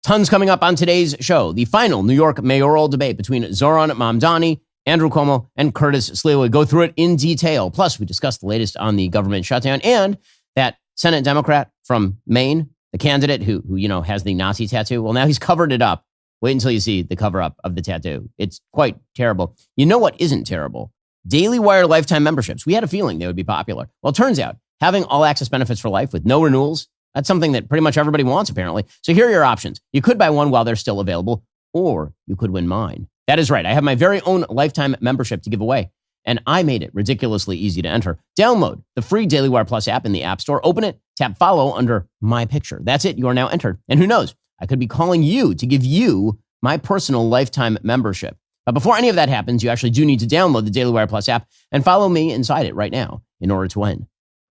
Tons coming up on today's show. The final New York mayoral debate between Zohran Mamdani, Andrew Cuomo, and Curtis Sliwa. We go through it in detail. Plus, we discuss the latest on the government shutdown and that Senate Democrat from Maine, the candidate who has the Nazi tattoo. Well, now he's covered it up. Wait until you see the cover up of the tattoo. It's quite terrible. You know what isn't terrible? Daily Wire lifetime memberships. We had a feeling they would be popular. Well, it turns out having all access benefits for life with no renewals, that's something that pretty much everybody wants, apparently. So here are your options. You could buy one while they're still available, or you could win mine. That is right. I have my very own lifetime membership to give away, and I made it ridiculously easy to enter. Download the free Daily Wire Plus app in the App Store. Open it, tap follow under my picture. That's it. You are now entered. And who knows? I could be calling you to give you my personal lifetime membership. But before any of that happens, you actually do need to download the Daily Wire Plus app and follow me inside it right now in order to win.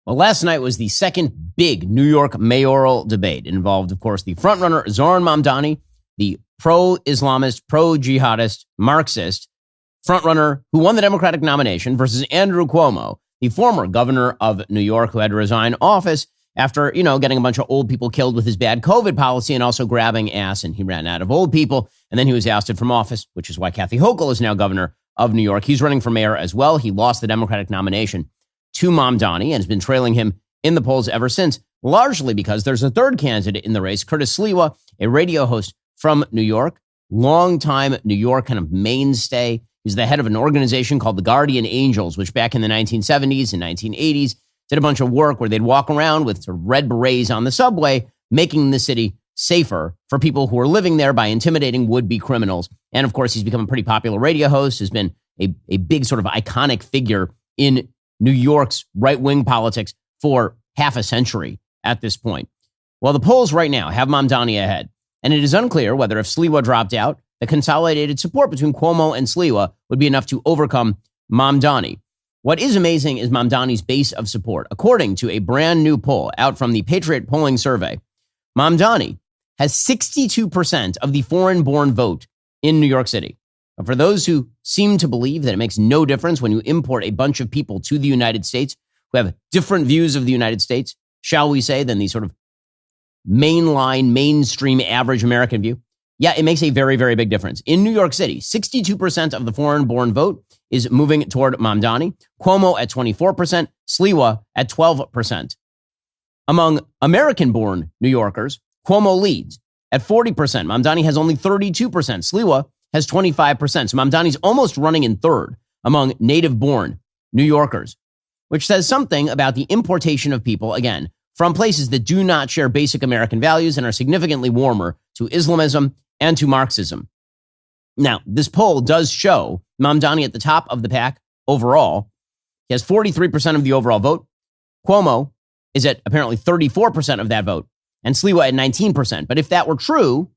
Well, last night was the second big New York mayoral debate. It involved, of course, the frontrunner Zohran Mamdani, the pro-Islamist, pro-jihadist, Marxist frontrunner who won the Democratic nomination, versus Andrew Cuomo, the former governor of New York who had to resign office after, getting a bunch of old people killed with his bad COVID policy and also grabbing ass, and he ran out of old people, and then he was ousted from office, which is why Kathy Hochul is now governor of New York. He's running for mayor as well. He lost the Democratic nomination to Mamdani and has been trailing him in the polls ever since, largely because there's a third candidate in the race, Curtis Sliwa, a radio host from New York, longtime New York kind of mainstay. He's the head of an organization called the Guardian Angels, which back in the 1970s and 1980s did a bunch of work where they'd walk around with sort of red berets on the subway, making the city safer for people who are living there by intimidating would-be criminals. And of course, he's become a pretty popular radio host, has been a big sort of iconic figure in New York's right-wing politics for half a century at this point. Well, the polls right now have Mamdani ahead, and it is unclear whether if Sliwa dropped out, the consolidated support between Cuomo and Sliwa would be enough to overcome Mamdani. What is amazing is Mamdani's base of support. According to a brand new poll out from the Patriot Polling Survey, Mamdani has 62% of the foreign-born vote in New York City. But for those who seem to believe that it makes no difference when you import a bunch of people to the United States who have different views of the United States, shall we say, than the sort of mainline, mainstream, average American view, yeah, it makes a very, very big difference. In New York City, 62% of the foreign-born vote is moving toward Mamdani, Cuomo at 24%, Sliwa at 12%. Among American-born New Yorkers, Cuomo leads at 40%. Mamdani has only 32%. Sliwa has 25%. So Mamdani's almost running in third among native-born New Yorkers, which says something about the importation of people, again, from places that do not share basic American values and are significantly warmer to Islamism and to Marxism. Now, this poll does show Mamdani at the top of the pack overall. He has 43% of the overall vote. Cuomo is at apparently 34% of that vote, and Sliwa at 19%. But if that were true,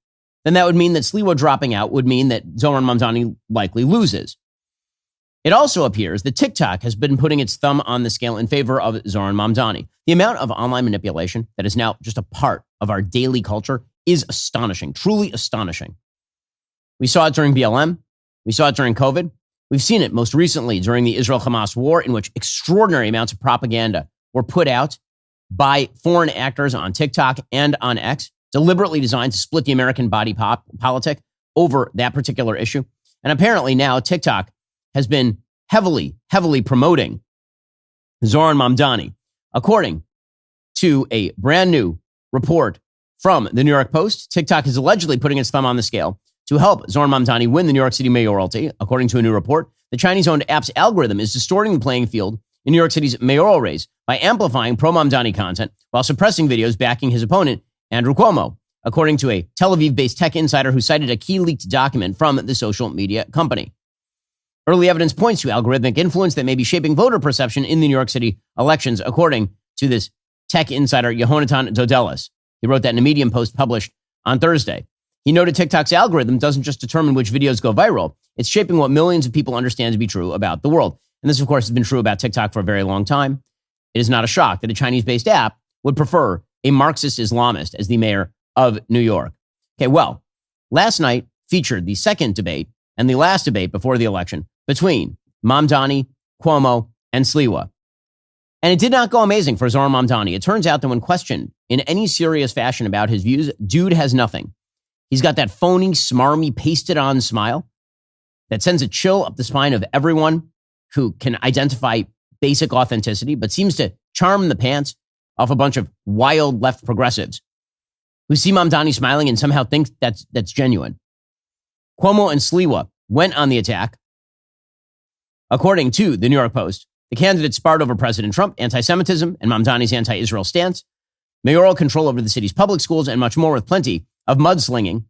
then that would mean that Sliwa dropping out would mean that Zohran Mamdani likely loses. It also appears that TikTok has been putting its thumb on the scale in favor of Zohran Mamdani. The amount of online manipulation that is now just a part of our daily culture is astonishing, truly astonishing. We saw it during BLM. We saw it during COVID. We've seen it most recently during the Israel-Hamas war, in which extraordinary amounts of propaganda were put out by foreign actors on TikTok and on X, deliberately designed to split the American body politic over that particular issue. And apparently now TikTok has been heavily promoting Zohran Mamdani. According to a brand new report from the New York Post, TikTok is allegedly putting its thumb on the scale to help Zohran Mamdani win the New York City mayoralty. According to a new report, the Chinese-owned app's algorithm is distorting the playing field in New York City's mayoral race by amplifying pro-Mamdani content while suppressing videos backing his opponent, Andrew Cuomo, according to a Tel Aviv-based tech insider who cited a key leaked document from the social media company. Early evidence points to algorithmic influence that may be shaping voter perception in the New York City elections, according to this tech insider, Yehonatan Dodelis. He wrote that in a Medium post published on Thursday. He noted TikTok's algorithm doesn't just determine which videos go viral, it's shaping what millions of people understand to be true about the world. And this, of course, has been true about TikTok for a very long time. It is not a shock that a Chinese-based app would prefer a Marxist Islamist as the mayor of New York. Okay, well, last night featured the second debate and the last debate before the election between Mamdani, Cuomo, and Sliwa. And it did not go amazing for Zohran Mamdani. It turns out that when questioned in any serious fashion about his views, dude has nothing. He's got that phony, smarmy, pasted-on smile that sends a chill up the spine of everyone who can identify basic authenticity, but seems to charm the pants off a bunch of wild left progressives who see Mamdani smiling and somehow think that's genuine. Cuomo and Sliwa went on the attack. According to the New York Post, the candidates sparred over President Trump, anti-Semitism, and Mamdani's anti-Israel stance, mayoral control over the city's public schools, and much more, with plenty of mudslinging.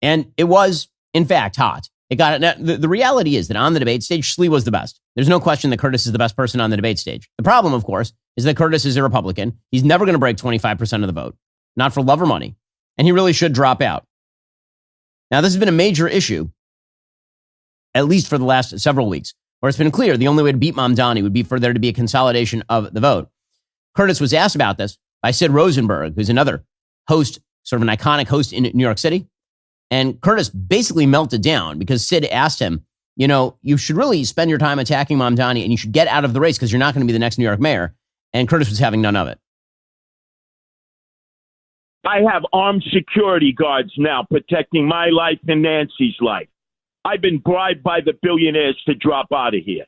And it was, in fact, hot. It got it. Now, the reality is that on the debate stage, Sliwa was the best. There's no question that Curtis is the best person on the debate stage. The problem, of course, is that Curtis is a Republican. He's never going to break 25% of the vote, not for love or money. And he really should drop out. Now, this has been a major issue, at least for the last several weeks, where it's been clear the only way to beat Mamdani would be for there to be a consolidation of the vote. Curtis was asked about this by Sid Rosenberg, who's another host, sort of an iconic host in New York City. And Curtis basically melted down because Sid asked him, you know, you should really spend your time attacking Mamdani and you should get out of the race because you're not going to be the next New York mayor. And Curtis was having none of it. I have armed security guards now protecting my life and Nancy's life. I've been bribed by the billionaires to drop out of here.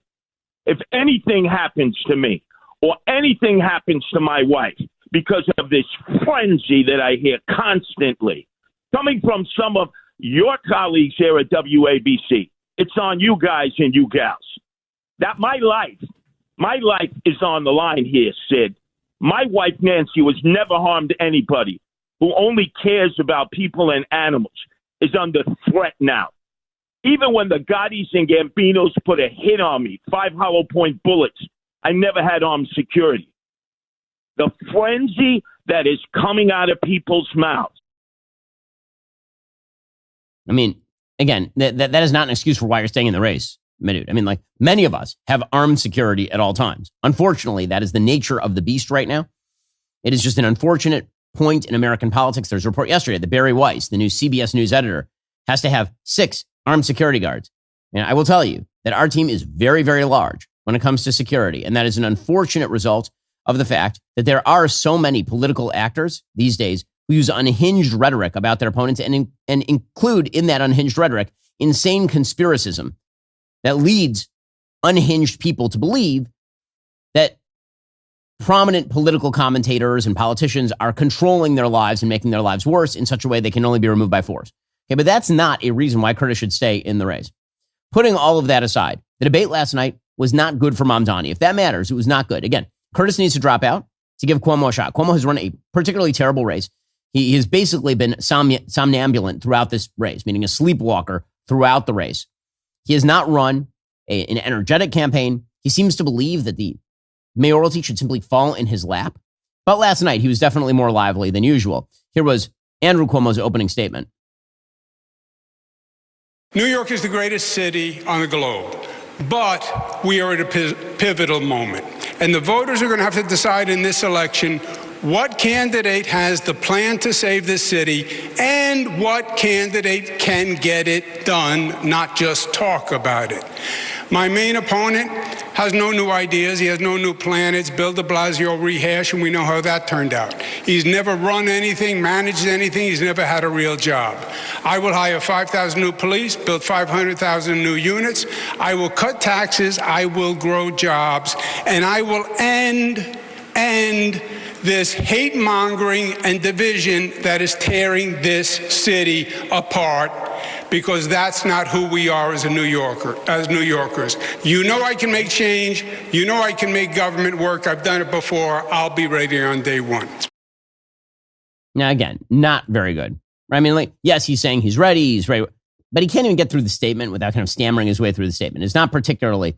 If anything happens to me or anything happens to my wife because of this frenzy that I hear constantly, coming from some of your colleagues here at WABC, it's on you guys and you gals. That my life is on the line here, Sid. My wife, Nancy, was never harmed anybody who only cares about people and animals is under threat now. Even when the Gottis and Gambinos put a hit on me, 5 hollow point bullets, I never had armed security. The frenzy that is coming out of people's mouths. I mean, again, that is not an excuse for why you're staying in the race, my dude. I mean, like, many of us have armed security at all times. Unfortunately, that is the nature of the beast right now. It is just an unfortunate point in American politics. There's a report yesterday that Barry Weiss, the new CBS News editor, has to have 6 armed security guards. And I will tell you that our team is very, very large when it comes to security. And that is an unfortunate result of the fact that there are so many political actors these days who use unhinged rhetoric about their opponents and include in that unhinged rhetoric insane conspiracism that leads unhinged people to believe that prominent political commentators and politicians are controlling their lives and making their lives worse in such a way they can only be removed by force. Okay, but that's not a reason why Curtis should stay in the race. Putting all of that aside, the debate last night was not good for Mamdani. If that matters, it was not good. Again, Curtis needs to drop out to give Cuomo a shot. Cuomo has run a particularly terrible race. He has basically been somnambulant throughout this race, meaning a sleepwalker throughout the race. He has not run an energetic campaign. He seems to believe that the mayoralty should simply fall in his lap. But last night, he was definitely more lively than usual. Here was Andrew Cuomo's opening statement. New York is the greatest city on the globe, but we are at a pivotal moment. And the voters are going to have to decide in this election what candidate has the plan to save this city and what candidate can get it done, not just talk about it. My main opponent has no new ideas. He has no new plan. It's Bill de Blasio rehash, and we know how that turned out. He's never run anything, managed anything. He's never had a real job. I will hire 5,000 new police, build 500,000 new units. I will cut taxes. I will grow jobs. And I will end this hate-mongering and division that is tearing this city apart, because that's not who we are as New Yorkers. You know I can make change. You know I can make government work. I've done it before. I'll be ready on day one. Now, again, not very good. I mean, like, yes, he's saying he's ready, but he can't even get through the statement without kind of stammering his way through the statement. It's not particularly,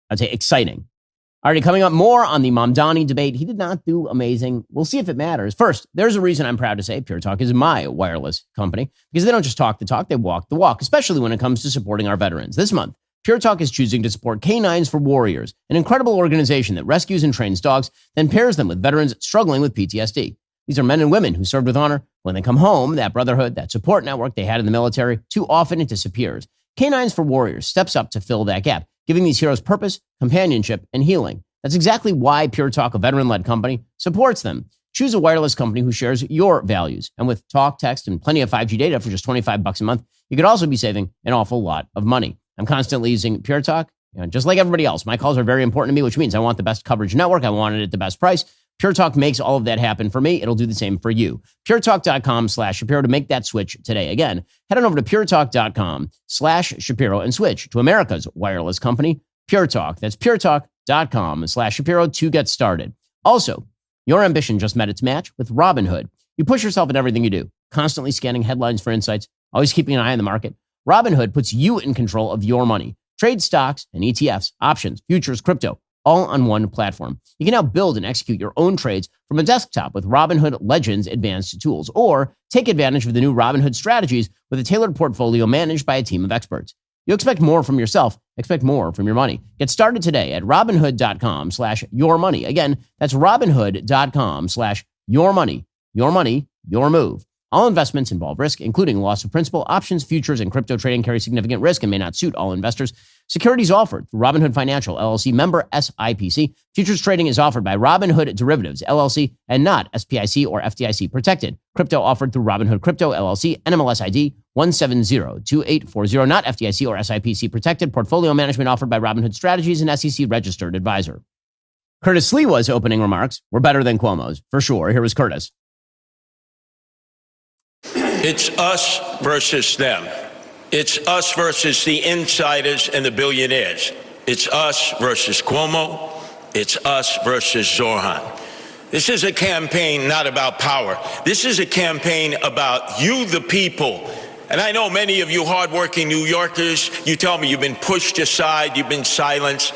I'd say, exciting. Already coming up, more on the Mamdani debate. He did not do amazing. We'll see if it matters. First, there's a reason I'm proud to say Pure Talk is my wireless company, because they don't just talk the talk, they walk the walk, especially when it comes to supporting our veterans. This month, Pure Talk is choosing to support Canines for Warriors, an incredible organization that rescues and trains dogs, then pairs them with veterans struggling with PTSD. These are men and women who served with honor. When they come home, that brotherhood, that support network they had in the military, too often it disappears. Canines for Warriors steps up to fill that gap, giving these heroes purpose, companionship, and healing. That's exactly why Pure Talk, a veteran-led company, supports them. choose a wireless company who shares your values. And with talk, text, and plenty of 5G data for just $25 a month, you could also be saving an awful lot of money. I'm constantly using Pure Talk. Just like everybody else, my calls are very important to me, which means I want the best coverage network. I want it at the best price. Pure Talk makes all of that happen for me. It'll do the same for you. puretalk.com/Shapiro to make that switch today. Again, head on over to puretalk.com/Shapiro and switch to America's wireless company, Pure Talk. That's puretalk.com/Shapiro to get started. Also, your ambition just met its match with Robinhood. You push yourself in everything you do, constantly scanning headlines for insights, always keeping an eye on the market. Robinhood puts you in control of your money. Trade stocks and ETFs, options, futures, crypto, all on one platform. You can now build and execute your own trades from a desktop with Robinhood Legends advanced tools, or take advantage of the new Robinhood strategies with a tailored portfolio managed by a team of experts. You expect more from yourself, expect more from your money. Get started today at Robinhood.com/yourmoney. Again, that's Robinhood.com/yourmoney. Your money, your move. All investments involve risk, including loss of principal. Options, futures, and crypto trading carry significant risk and may not suit all investors. Securities offered through Robinhood Financial, LLC, member SIPC. Futures trading is offered by Robinhood Derivatives, LLC, and not SPIC or FDIC protected. Crypto offered through Robinhood Crypto, LLC, NMLS ID 1702840, not FDIC or SIPC protected. Portfolio management offered by Robinhood Strategies, an SEC registered advisor. Curtis Sliwa's opening remarks were better than Cuomo's, for sure. Here was Curtis. It's us versus them. It's us versus the insiders and the billionaires. It's us versus Cuomo. It's us versus Zohran. This is a campaign not about power. This is a campaign about you, the people. And I know many of you hardworking New Yorkers, you tell me you've been pushed aside, you've been silenced.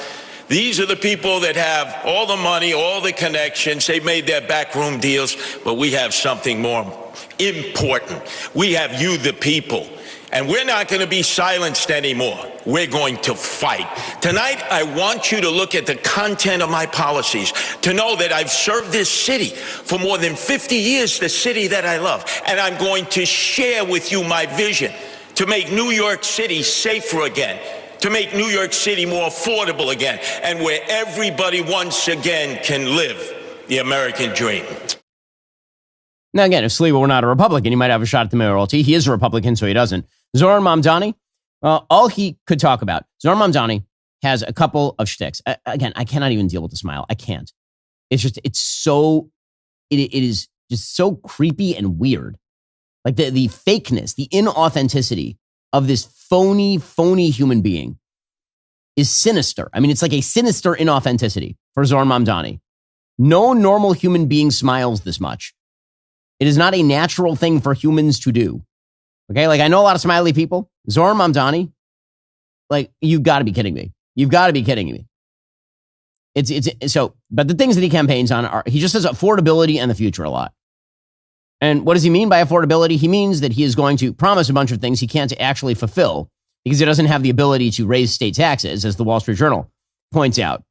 These are the people that have all the money, all the connections. They've made their backroom deals, but we have something more important. We have you, the people. And we're not going to be silenced anymore. We're going to fight. Tonight, I want you to look at the content of my policies, to know that I've served this city for more than 50 years, the city that I love. And I'm going to share with you my vision to make New York City safer again, to make New York City more affordable again, and where everybody once again can live the American dream. Now, again, if Sliwa were not a Republican, he might have a shot at the mayoralty. He is a Republican, so he doesn't. Zohran Mamdani, all he could talk about. Zohran Mamdani has a couple of shticks. Again, I cannot even deal with the smile. I can't. It is just so creepy and weird. Like the fakeness, the inauthenticity of this phony human being is sinister. I mean, it's like a sinister inauthenticity for Zohran Mamdani. No normal human being smiles this much. It is not a natural thing for humans to do. Okay, like I know a lot of smiley people. Zohran Mamdani, like you've got to be kidding me. You've got to be kidding me. But the things that he campaigns on are, he just says affordability and the future a lot. And what does he mean by affordability? He means that he is going to promise a bunch of things he can't actually fulfill because he doesn't have the ability to raise state taxes, as the Wall Street Journal points out.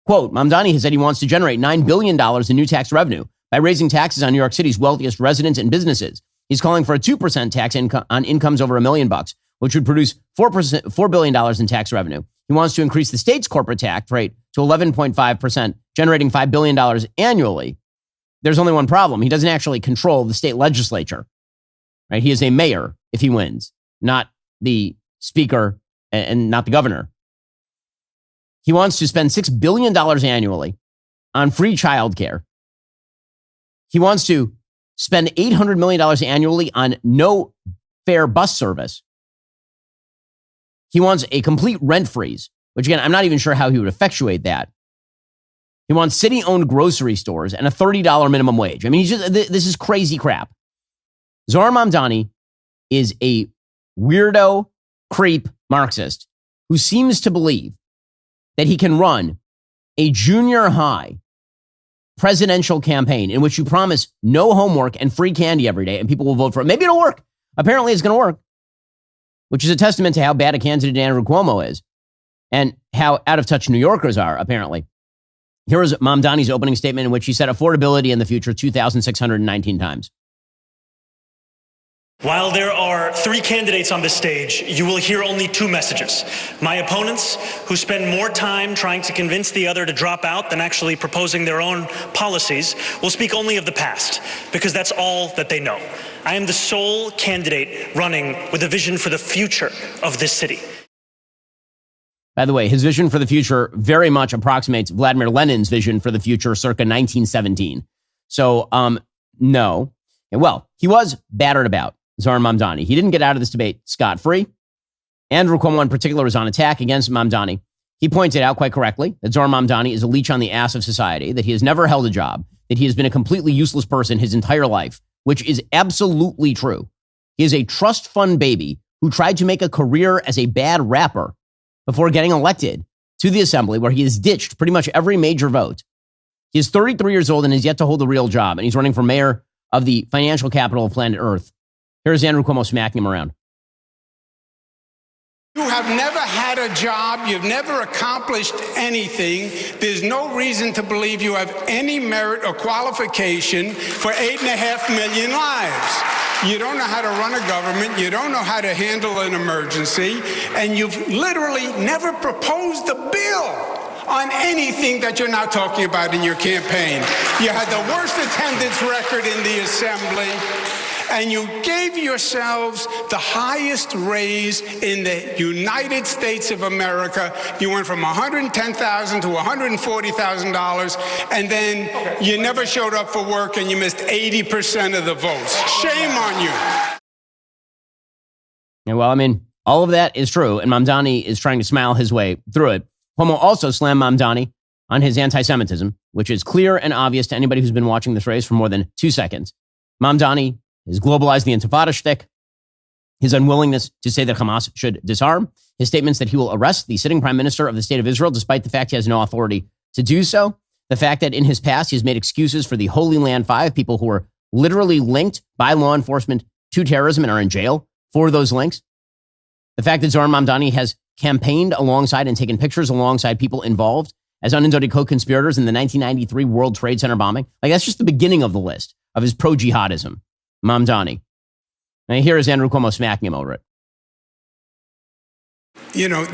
Quote, Mamdani has said he wants to generate $9 billion in new tax revenue by raising taxes on New York City's wealthiest residents and businesses. He's calling for a 2% tax on incomes over $1 million, which would produce $4 billion in tax revenue. He wants to increase the state's corporate tax rate to 11.5%, generating $5 billion annually. There's only one problem. He doesn't actually control the state legislature. Right? He is a mayor if he wins, not the speaker and not the governor. He wants to spend $6 billion annually on free childcare. He wants to spend $800 million annually on no fare bus service. He wants a complete rent freeze, which again, I'm not even sure how he would effectuate that. He wants city-owned grocery stores and a $30 minimum wage. I mean, this is crazy crap. Zohran Mamdani is a weirdo, creep Marxist who seems to believe that he can run a junior high presidential campaign in which you promise no homework and free candy every day and people will vote for it. Maybe it'll work. Apparently it's going to work, which is a testament to how bad a candidate Andrew Cuomo is and how out of touch New Yorkers are, apparently. Here is Mamdani's opening statement in which he said affordability in the future 2,619 times. While there are 3 candidates on this stage, you will hear only 2 messages. My opponents, who spend more time trying to convince the other to drop out than actually proposing their own policies, will speak only of the past, because that's all that they know. I am the sole candidate running with a vision for the future of this city. By the way, his vision for the future very much approximates Vladimir Lenin's vision for the future circa 1917. So, no. Well, he was battered about, Zohran Mamdani. He didn't get out of this debate scot-free. Andrew Cuomo in particular was on attack against Mamdani. He pointed out quite correctly that Zohran Mamdani is a leech on the ass of society, that he has never held a job, that he has been a completely useless person his entire life, which is absolutely true. He is a trust fund baby who tried to make a career as a bad rapper before getting elected to the assembly, where he has ditched pretty much every major vote. He is 33 years old and has yet to hold a real job, and he's running for mayor of the financial capital of planet Earth. Here's Andrew Cuomo smacking him around. You have never had a job. You've never accomplished anything. There's no reason to believe you have any merit or qualification for 8.5 million lives. You don't know how to run a government. You don't know how to handle an emergency. And you've literally never proposed a bill on anything that you're now talking about in your campaign. You had the worst attendance record in the assembly. And you gave yourselves the highest raise in the United States of America. You went from $110,000 to $140,000, and then you never showed up for work, and you missed 80% of the votes. Shame on you. Yeah, well, I mean, all of that is true, and Mamdani is trying to smile his way through it. Cuomo also slammed Mamdani on his anti-Semitism, which is clear and obvious to anybody who's been watching this race for more than 2 seconds. Mamdani has globalized the Intifada shtick, his unwillingness to say that Hamas should disarm, his statements that he will arrest the sitting prime minister of the state of Israel, despite the fact he has no authority to do so, the fact that in his past he has made excuses for the Holy Land Five, people who were literally linked by law enforcement to terrorism and are in jail for those links, the fact that Zohran Mamdani has campaigned alongside and taken pictures alongside people involved as unindicted co-conspirators in the 1993 World Trade Center bombing. Like, that's just the beginning of the list of his pro-jihadism. Mamdani. And here is Andrew Cuomo smacking him over it. You know,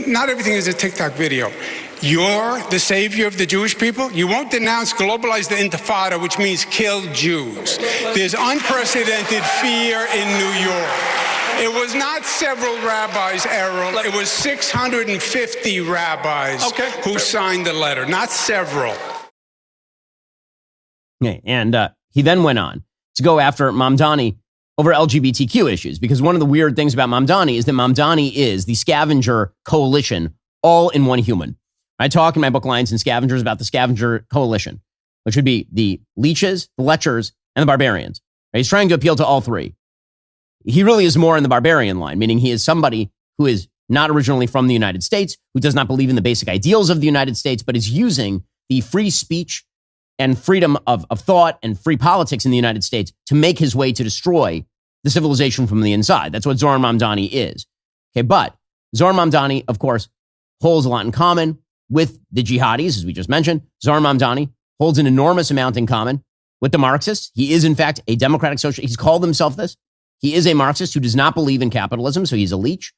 not everything is a TikTok video. You're the savior of the Jewish people. You won't denounce, globalize the Intifada, which means kill Jews. There's unprecedented fear in New York. It was not several rabbis, Errol. It was 650 rabbis who signed the letter, not several. Okay, and he then went on to go after Mamdani over LGBTQ issues, because one of the weird things about Mamdani is that Mamdani is the scavenger coalition all in one human. I talk in my book Lions and Scavengers about the scavenger coalition, which would be the leeches, the lechers, and the barbarians. He's trying to appeal to all three. He really is more in the barbarian line, meaning he is somebody who is not originally from the United States, who does not believe in the basic ideals of the United States, but is using the free speech and freedom of thought and free politics in the United States to make his way to destroy the civilization from the inside. That's what Zohran Mamdani is. Okay, but Zohran Mamdani, of course, holds a lot in common with the jihadis, as we just mentioned. Zohran Mamdani holds an enormous amount in common with the Marxists. He is, in fact, a democratic socialist. He's called himself this. He is a Marxist who does not believe in capitalism, so he's a leech.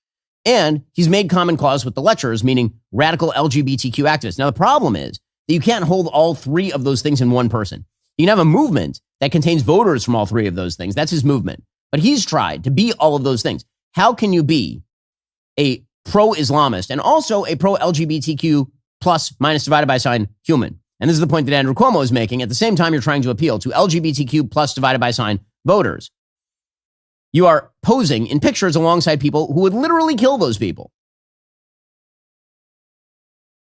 And he's made common cause with the lechers, meaning radical LGBTQ activists. Now, the problem is that you can't hold all three of those things in one person. You can have a movement that contains voters from all three of those things. That's his movement. But he's tried to be all of those things. How can you be a pro-Islamist and also a pro-LGBTQ plus minus divided by sign human? And this is the point that Andrew Cuomo is making. At the same time, you're trying to appeal to LGBTQ plus divided by sign voters. You are posing in pictures alongside people who would literally kill those people.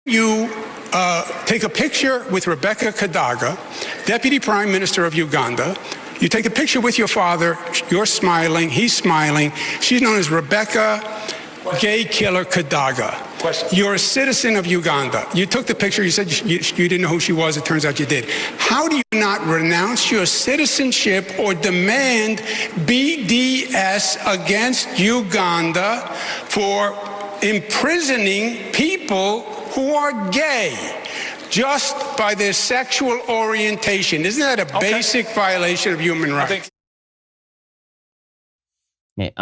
You take a picture with Rebecca Kadaga, Deputy Prime Minister of Uganda. You take a picture with your father. You're smiling. He's smiling. She's known as Rebecca Gay Killer Kadaga. You're a citizen of Uganda. You took the picture. You said you didn't know who she was. It turns out you did. How do you not renounce your citizenship or demand BDS against Uganda for imprisoning people who are gay just by their sexual orientation? Isn't that a basic violation of human rights? Okay,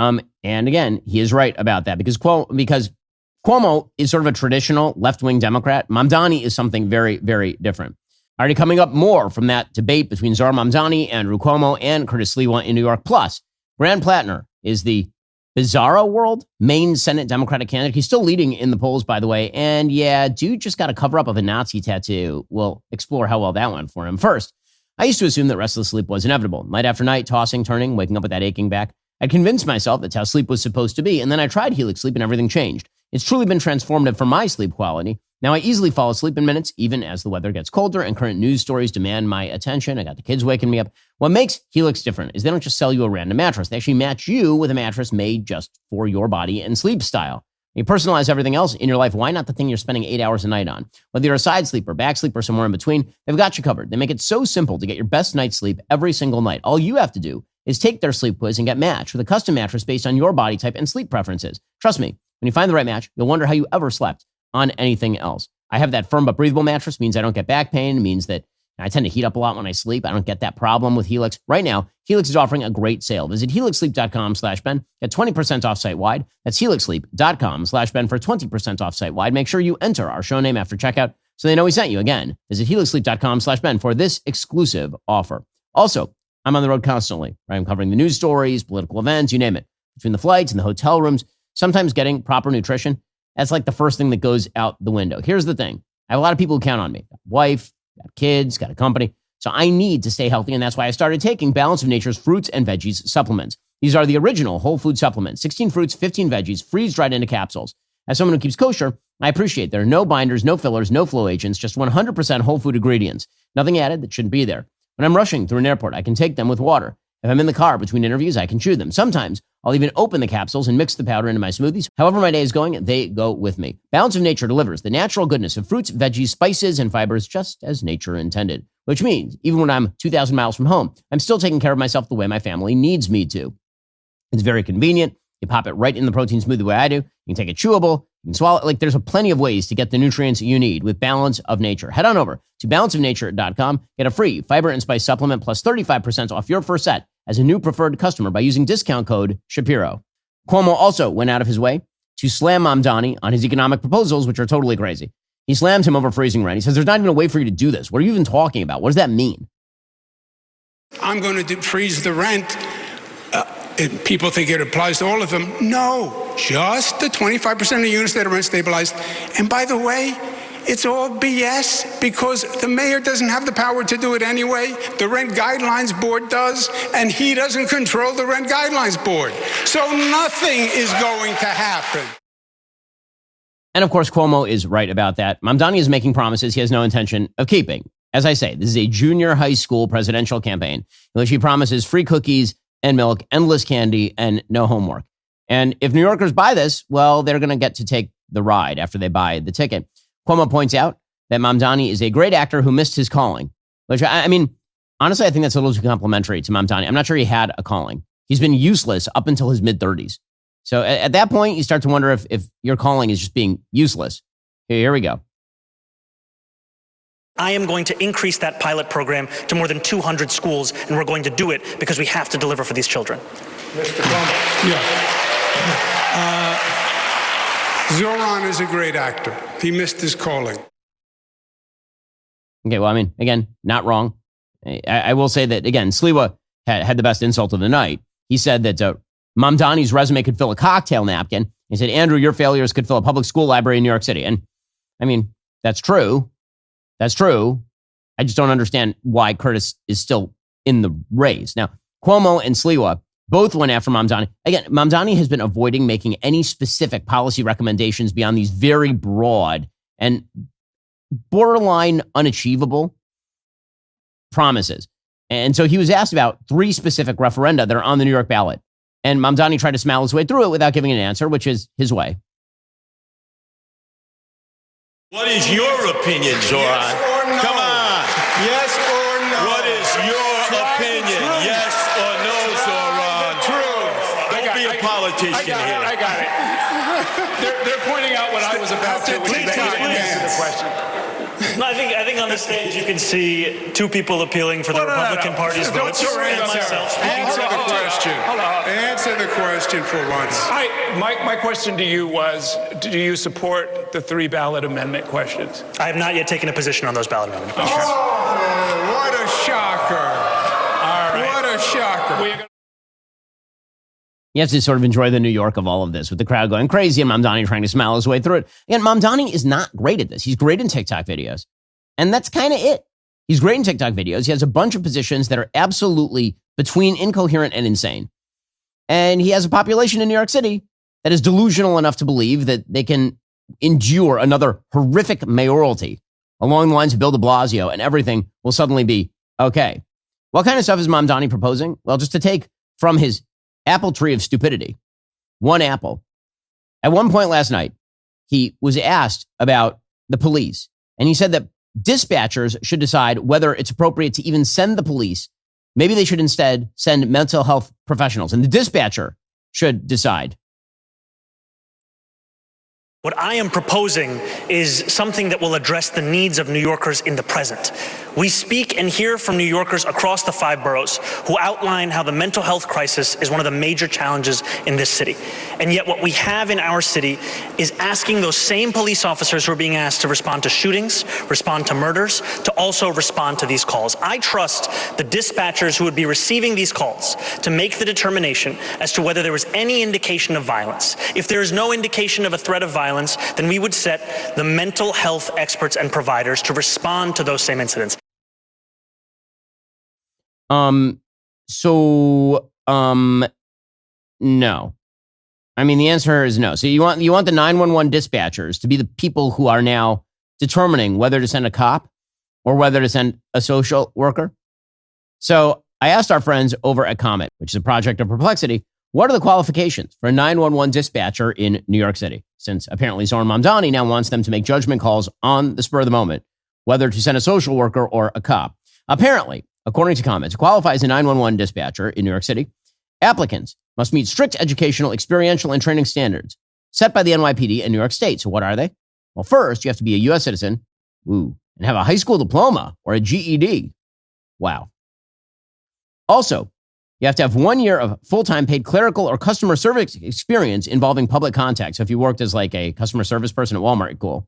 and again, he is right about that because Cuomo is sort of a traditional left-wing Democrat. Mamdani is something very, very different. Already coming up more from that debate between Zohran Mamdani, Andrew Cuomo, and Curtis Sliwa in New York. Plus, Grant Platner is the bizarro world Maine Senate Democratic candidate. He's still leading in the polls, by the way. And yeah, dude just got a cover up of a Nazi tattoo. We'll explore how well that went for him. First, I used to assume that restless sleep was inevitable. Night after night, tossing, turning, waking up with that aching back. I convinced myself that's how sleep was supposed to be. And then I tried Helix Sleep and everything changed. It's truly been transformative for my sleep quality. Now I easily fall asleep in minutes, even as the weather gets colder and current news stories demand my attention. I got the kids waking me up. What makes Helix different is they don't just sell you a random mattress. They actually match you with a mattress made just for your body and sleep style. You personalize everything else in your life. Why not the thing you're spending 8 hours a night on? Whether you're a side sleeper, back sleeper, somewhere in between, they've got you covered. They make it so simple to get your best night's sleep every single night. All you have to do is take their sleep quiz and get matched with a custom mattress based on your body type and sleep preferences. Trust me, when you find the right match, you'll wonder how you ever slept on anything else. I have that firm but breathable mattress, means I don't get back pain, means that I tend to heat up a lot when I sleep. I don't get that problem with Helix. Right now, Helix is offering a great sale. Visit helixsleep.com/Ben. Get 20% off site-wide. That's helixsleep.com/Ben for 20% off site-wide. Make sure you enter our show name after checkout so they know we sent you. Again, visit helixsleep.com/Ben for this exclusive offer. Also, I'm on the road constantly, right? I'm covering the news stories, political events, you name it. Between the flights and the hotel rooms, sometimes getting proper nutrition, that's like the first thing that goes out the window. Here's the thing. I have a lot of people who count on me. Got a wife, got kids, got a company. So I need to stay healthy, and that's why I started taking Balance of Nature's fruits and veggies supplements. These are the original whole food supplements. 16 fruits, 15 veggies, freeze-dried into capsules. As someone who keeps kosher, I appreciate there are no binders, no fillers, no flow agents, just 100% whole food ingredients. Nothing added that shouldn't be there. When I'm rushing through an airport, I can take them with water. If I'm in the car between interviews, I can chew them. Sometimes I'll even open the capsules and mix the powder into my smoothies. However my day is going, they go with me. Balance of Nature delivers the natural goodness of fruits, veggies, spices, and fibers just as nature intended. Which means even when I'm 2,000 miles from home, I'm still taking care of myself the way my family needs me to. It's very convenient. You pop it right in the protein smoothie the way I do. You can take it chewable. You can swallow it. Like there's plenty of ways to get the nutrients you need with Balance of Nature. Head on over to balanceofnature.com. Get a free fiber and spice supplement plus 35% off your first set as a new preferred customer by using discount code Shapiro. Cuomo also went out of his way to slam Mamdani on his economic proposals, which are totally crazy. He slammed him over freezing rent. He says, there's not even a way for you to do this. What are you even talking about? What does that mean? I'm going to freeze the rent. And people think it applies to all of them. No, just the 25% of the units that are rent stabilized. And by the way, it's all BS because the mayor doesn't have the power to do it anyway. The Rent Guidelines Board does, and he doesn't control the Rent Guidelines Board. So nothing is going to happen. And of course, Cuomo is right about that. Mamdani is making promises he has no intention of keeping. As I say, this is a junior high school presidential campaign in which he promises free cookies and milk, endless candy, and no homework. And if New Yorkers buy this, well, they're going to get to take the ride after they buy the ticket. Cuomo points out that Mamdani is a great actor who missed his calling, which, I mean, honestly, I think that's a little too complimentary to Mamdani. I'm not sure he had a calling. He's been useless up until his mid-30s. So at that point, you start to wonder if your calling is just being useless. Here we go. I am going to increase that pilot program to more than 200 schools, and we're going to do it because we have to deliver for these children. Mr. Cuomo. Yeah. Zohran is a great actor. He missed his calling. Okay, well, I mean, again, not wrong. I will say that, again, Sliwa had the best insult of the night. He said that Mamdani's resume could fill a cocktail napkin. He said, Andrew, your failures could fill a public school library in New York City. And, I mean, that's true. That's true. I just don't understand why Curtis is still in the race. Now, Cuomo and Sliwa both went after Mamdani. Again, Mamdani has been avoiding making any specific policy recommendations beyond these very broad and borderline unachievable promises. And so he was asked about 3 specific referenda that are on the New York ballot. And Mamdani tried to smile his way through it without giving an answer, which is his way. What is your opinion, Zohran? Yes or no? Come on. Yes or no? What is your opinion? Yes or no, Zohran? Truth. Don't be a politician here. I got it. They're pointing out what I was about to. Please answer the question. No, I think on the stage you can see 2 people appealing for the Republican Party's votes. Answer And myself. the question. Answer answer the question for once. My question to you was, do you support the 3 ballot amendment questions? I have not yet taken a position on those ballot amendment questions. Oh, what a shocker. All right. What a shocker. You have to sort of enjoy the New York of all of this with the crowd going crazy and Mamdani trying to smile his way through it. Again, Mamdani is not great at this. He's great in TikTok videos. And that's kind of it. He's great in TikTok videos. He has a bunch of positions that are absolutely between incoherent and insane. And he has a population in New York City that is delusional enough to believe that they can endure another horrific mayoralty along the lines of Bill de Blasio and everything will suddenly be okay. What kind of stuff is Mamdani proposing? Well, just to take from his apple tree of stupidity, one apple. At one point last night, he was asked about the police, and he said that dispatchers should decide whether it's appropriate to even send the police. Maybe they should instead send mental health professionals, and the dispatcher should decide. What I am proposing is something that will address the needs of New Yorkers in the present. We speak and hear from New Yorkers across the 5 boroughs who outline how the mental health crisis is one of the major challenges in this city. And yet what we have in our city is asking those same police officers who are being asked to respond to shootings, respond to murders, to also respond to these calls. I trust the dispatchers who would be receiving these calls to make the determination as to whether there was any indication of violence. If there is no indication of a threat of violence, then we would set the mental health experts and providers to respond to those same incidents. No. I mean, the answer is no. So you want the 911 dispatchers to be the people who are now determining whether to send a cop or whether to send a social worker. So I asked our friends over at Comet, which is a project of perplexity, what are the qualifications for a 911 dispatcher in New York City? Since apparently Zohran Mamdani now wants them to make judgment calls on the spur of the moment, whether to send a social worker or a cop. Apparently, according to Comet, to qualify as a 911 dispatcher in New York City, applicants must meet strict educational, experiential, and training standards set by the NYPD and New York State. So what are they? Well, first, you have to be a U.S. citizen, and have a high school diploma or a GED. Wow. Also, you have to have 1 year of full-time paid clerical or customer service experience involving public contact. So if you worked as like a customer service person at Walmart, cool.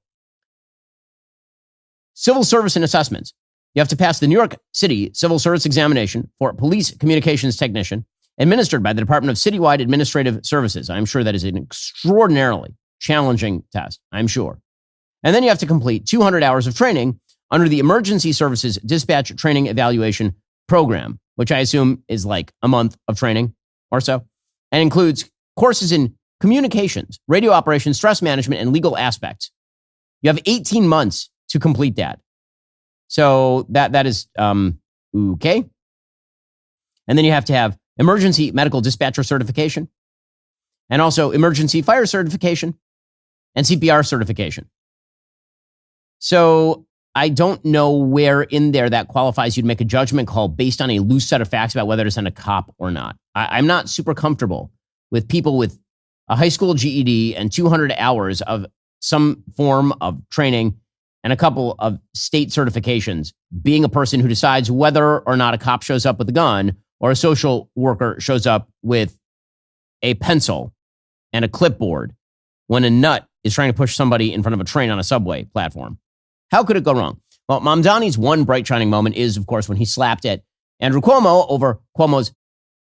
Civil service and assessments. You have to pass the New York City Civil Service Examination for Police Communications Technician, administered by the Department of Citywide Administrative Services. I'm sure that is an extraordinarily challenging test, I'm sure. And then you have to complete 200 hours of training under the Emergency Services Dispatch Training Evaluation Program, which I assume is like a month of training or so, and includes courses in communications, radio operations, stress management, and legal aspects. You have 18 months to complete that. So that is okay. And then you have to have emergency medical dispatcher certification, and also emergency fire certification and CPR certification. So I don't know where in there that qualifies you to make a judgment call based on a loose set of facts about whether to send a cop or not. I'm not super comfortable with people with a high school GED and 200 hours of some form of training and a couple of state certifications being a person who decides whether or not a cop shows up with a gun or a social worker shows up with a pencil and a clipboard when a nut is trying to push somebody in front of a train on a subway platform. How could it go wrong? Well, Mamdani's one bright shining moment is, of course, when he slapped at Andrew Cuomo over Cuomo's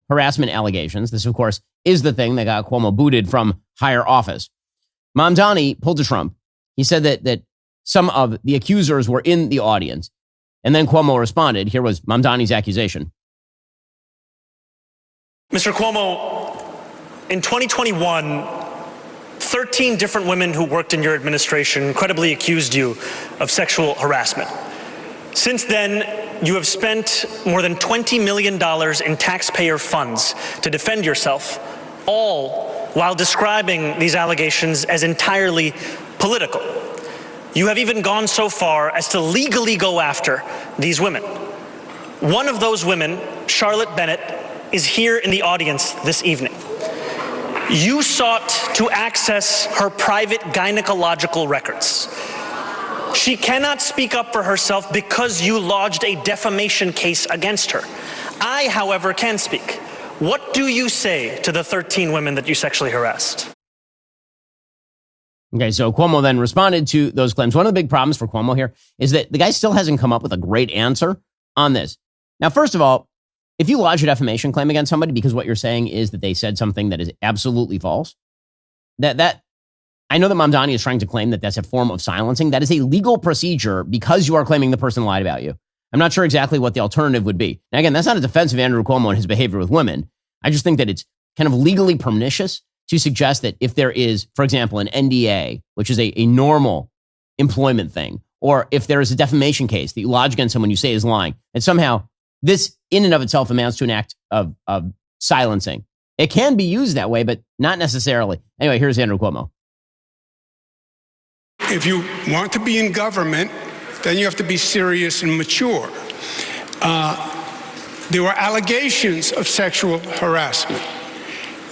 harassment allegations. This, of course, is the thing that got Cuomo booted from higher office. Mamdani pulled a Trump. He said that some of the accusers were in the audience. And then Cuomo responded. Here was Mamdani's accusation. Mr. Cuomo, in 2021, 13 different women who worked in your administration credibly accused you of sexual harassment. Since then, you have spent more than $20 million in taxpayer funds to defend yourself, all while describing these allegations as entirely political. You have even gone so far as to legally go after these women. One of those women, Charlotte Bennett, is here in the audience this evening. You sought to access her private gynecological records. She cannot speak up for herself because you lodged a defamation case against her. I, however, can speak. What do you say to the 13 women that you sexually harassed? Okay, so Cuomo then responded to those claims. One of the big problems for Cuomo here is that the guy still hasn't come up with a great answer on this. Now, first of all, if you lodge a defamation claim against somebody because what you're saying is that they said something that is absolutely false, that I know that Mamdani is trying to claim that that's a form of silencing. That is a legal procedure because you are claiming the person lied about you. I'm not sure exactly what the alternative would be. Now, again, that's not a defense of Andrew Cuomo and his behavior with women. I just think that it's kind of legally pernicious to suggest that if there is, for example, an NDA, which is a normal employment thing, or if there is a defamation case that you lodge against someone you say is lying, and somehow this in and of itself amounts to an act of silencing. It can be used that way, but not necessarily. Anyway, here's Andrew Cuomo. If you want to be in government, then you have to be serious and mature. There were allegations of sexual harassment.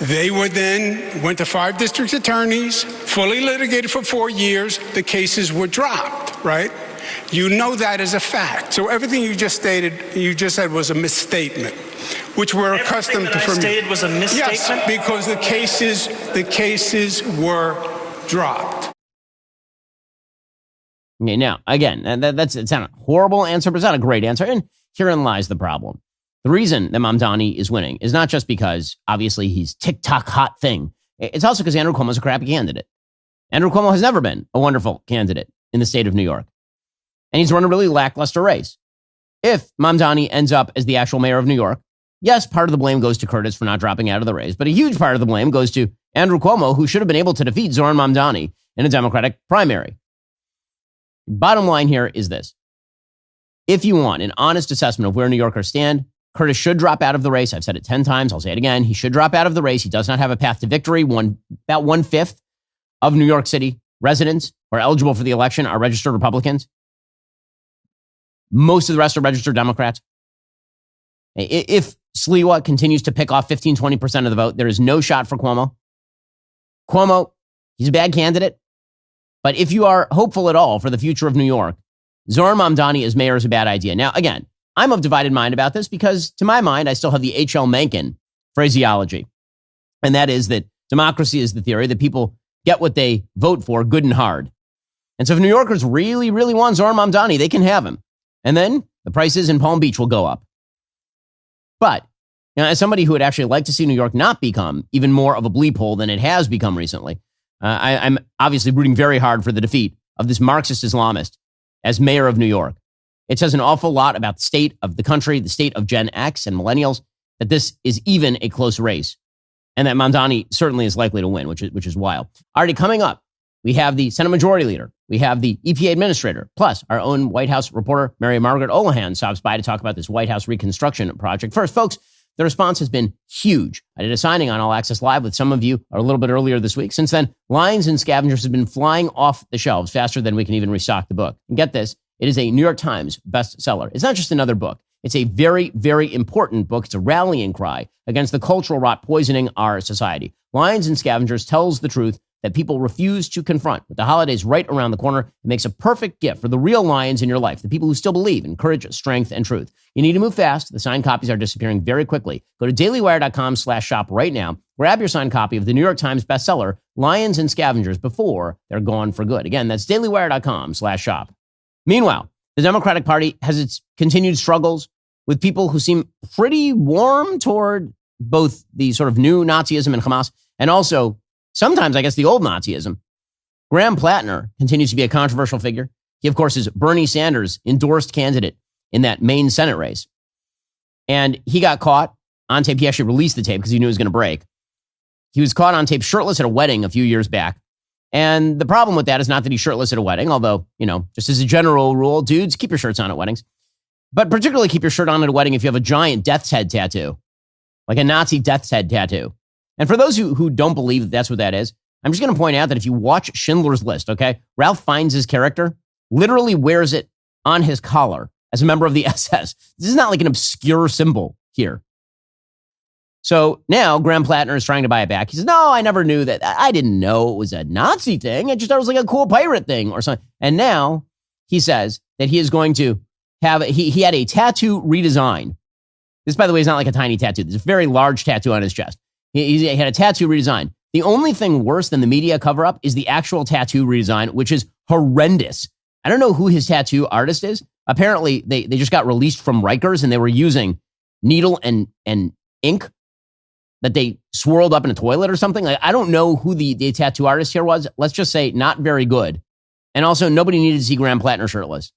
They were then went to 5 district attorneys, fully litigated for 4 years. The cases were dropped, right? You know that as a fact. So everything you just said was a misstatement, which we're accustomed to. Everything that I stated was a misstatement? Yes, because the cases were dropped. Okay, now, again, it's not a horrible answer, but it's not a great answer. And herein lies the problem. The reason that Mamdani is winning is not just because, obviously, he's TikTok hot thing. It's also because Andrew Cuomo is a crappy candidate. Andrew Cuomo has never been a wonderful candidate in the state of New York. And he's run a really lackluster race. If Mamdani ends up as the actual mayor of New York, yes, part of the blame goes to Curtis for not dropping out of the race, but a huge part of the blame goes to Andrew Cuomo, who should have been able to defeat Zohran Mamdani in a Democratic primary. Bottom line here is this. If you want an honest assessment of where New Yorkers stand, Curtis should drop out of the race. I've said it 10 times. I'll say it again. He should drop out of the race. He does not have a path to victory. About 1/5 of New York City residents who are eligible for the election are registered Republicans. Most of the rest are registered Democrats. If Sliwa continues to pick off 15, 20% of the vote, there is no shot for Cuomo. Cuomo, he's a bad candidate. But if you are hopeful at all for the future of New York, Zohran Mamdani as mayor is a bad idea. Now, again, I'm of divided mind about this because, to my mind, I still have the H.L. Mencken phraseology. And that is that democracy is the theory that people get what they vote for good and hard. And so if New Yorkers really, really want Zohran Mamdani, they can have him. And then the prices in Palm Beach will go up. But as somebody who would actually like to see New York not become even more of a bleep hole than it has become recently, I'm obviously rooting very hard for the defeat of this Marxist Islamist as mayor of New York. It says an awful lot about the state of the country, the state of Gen X and millennials, that this is even a close race. And that Mamdani certainly is likely to win, which is wild. Already coming up, we have the Senate Majority Leader. We have the EPA Administrator. Plus, our own White House reporter, Margaret Olohan, stops by to talk about this White House reconstruction project. First, folks, the response has been huge. I did a signing on All Access Live with some of you a little bit earlier this week. Since then, Lions and Scavengers have been flying off the shelves faster than we can even restock the book. And get this, it is a New York Times bestseller. It's not just another book. It's a very, very important book. It's a rallying cry against the cultural rot poisoning our society. Lions and Scavengers tells the truth that people refuse to confront. With the holidays right around the corner, it makes a perfect gift for the real lions in your life, the people who still believe in courage, strength, and truth. You need to move fast. The signed copies are disappearing very quickly. Go to dailywire.com/shop right now. Grab your signed copy of the New York Times bestseller, Lions and Scavengers, before they're gone for good. Again, that's dailywire.com/shop. Meanwhile, the Democratic Party has its continued struggles with people who seem pretty warm toward both the sort of new Nazism and Hamas, and also sometimes, I guess, the old Nazism. Graham Platner continues to be a controversial figure. He, of course, is Bernie Sanders' endorsed candidate in that Maine Senate race. And he got caught on tape. He actually released the tape because he knew it was going to break. He was caught on tape shirtless at a wedding a few years back. And the problem with that is not that he's shirtless at a wedding, although, just as a general rule, dudes, keep your shirts on at weddings. But particularly keep your shirt on at a wedding if you have a giant death's head tattoo, like a Nazi death's head tattoo. And for those who don't believe that that's what that is, I'm just going to point out that if you watch Schindler's List, okay, Ralph Fiennes' character literally wears it on his collar as a member of the SS. This is not like an obscure symbol here. So now Graham Platner is trying to buy it back. He says, no, I never knew that. I didn't know it was a Nazi thing. I just thought it was like a cool pirate thing or something. And now he says that he is going to have, he had a tattoo redesign This, by the way, is not like a tiny tattoo. There's a very large tattoo on his chest. He had a tattoo redesign. The only thing worse than the media cover-up is the actual tattoo redesign, which is horrendous. I don't know who his tattoo artist is. Apparently, they just got released from Rikers, and they were using needle and ink that they swirled up in a toilet or something. Like, I don't know who the tattoo artist here was. Let's just say not very good. And also, nobody needed to see Graham Platner shirtless.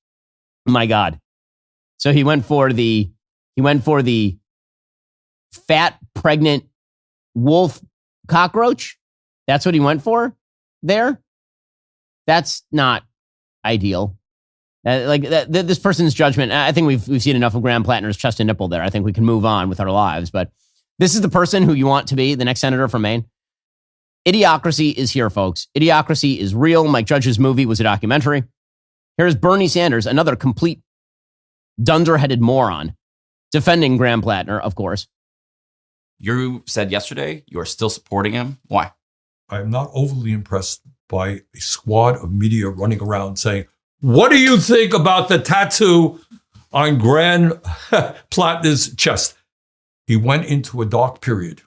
My God. So he went for the fat, pregnant wolf cockroach. That's what he went for there. That's not ideal. This person's judgment. I think we've seen enough of Graham Platner's chest and nipple there. I think we can move on with our lives. But this is the person who you want to be the next senator from Maine. Idiocracy is here, folks. Idiocracy is real. Mike Judge's movie was a documentary. Here's Bernie Sanders, another complete dunderheaded moron, defending Graham Platner, of course. You said yesterday you are still supporting him. Why? I am not overly impressed by a squad of media running around saying, what do you think about the tattoo on Graham Platner's chest? He went into a dark period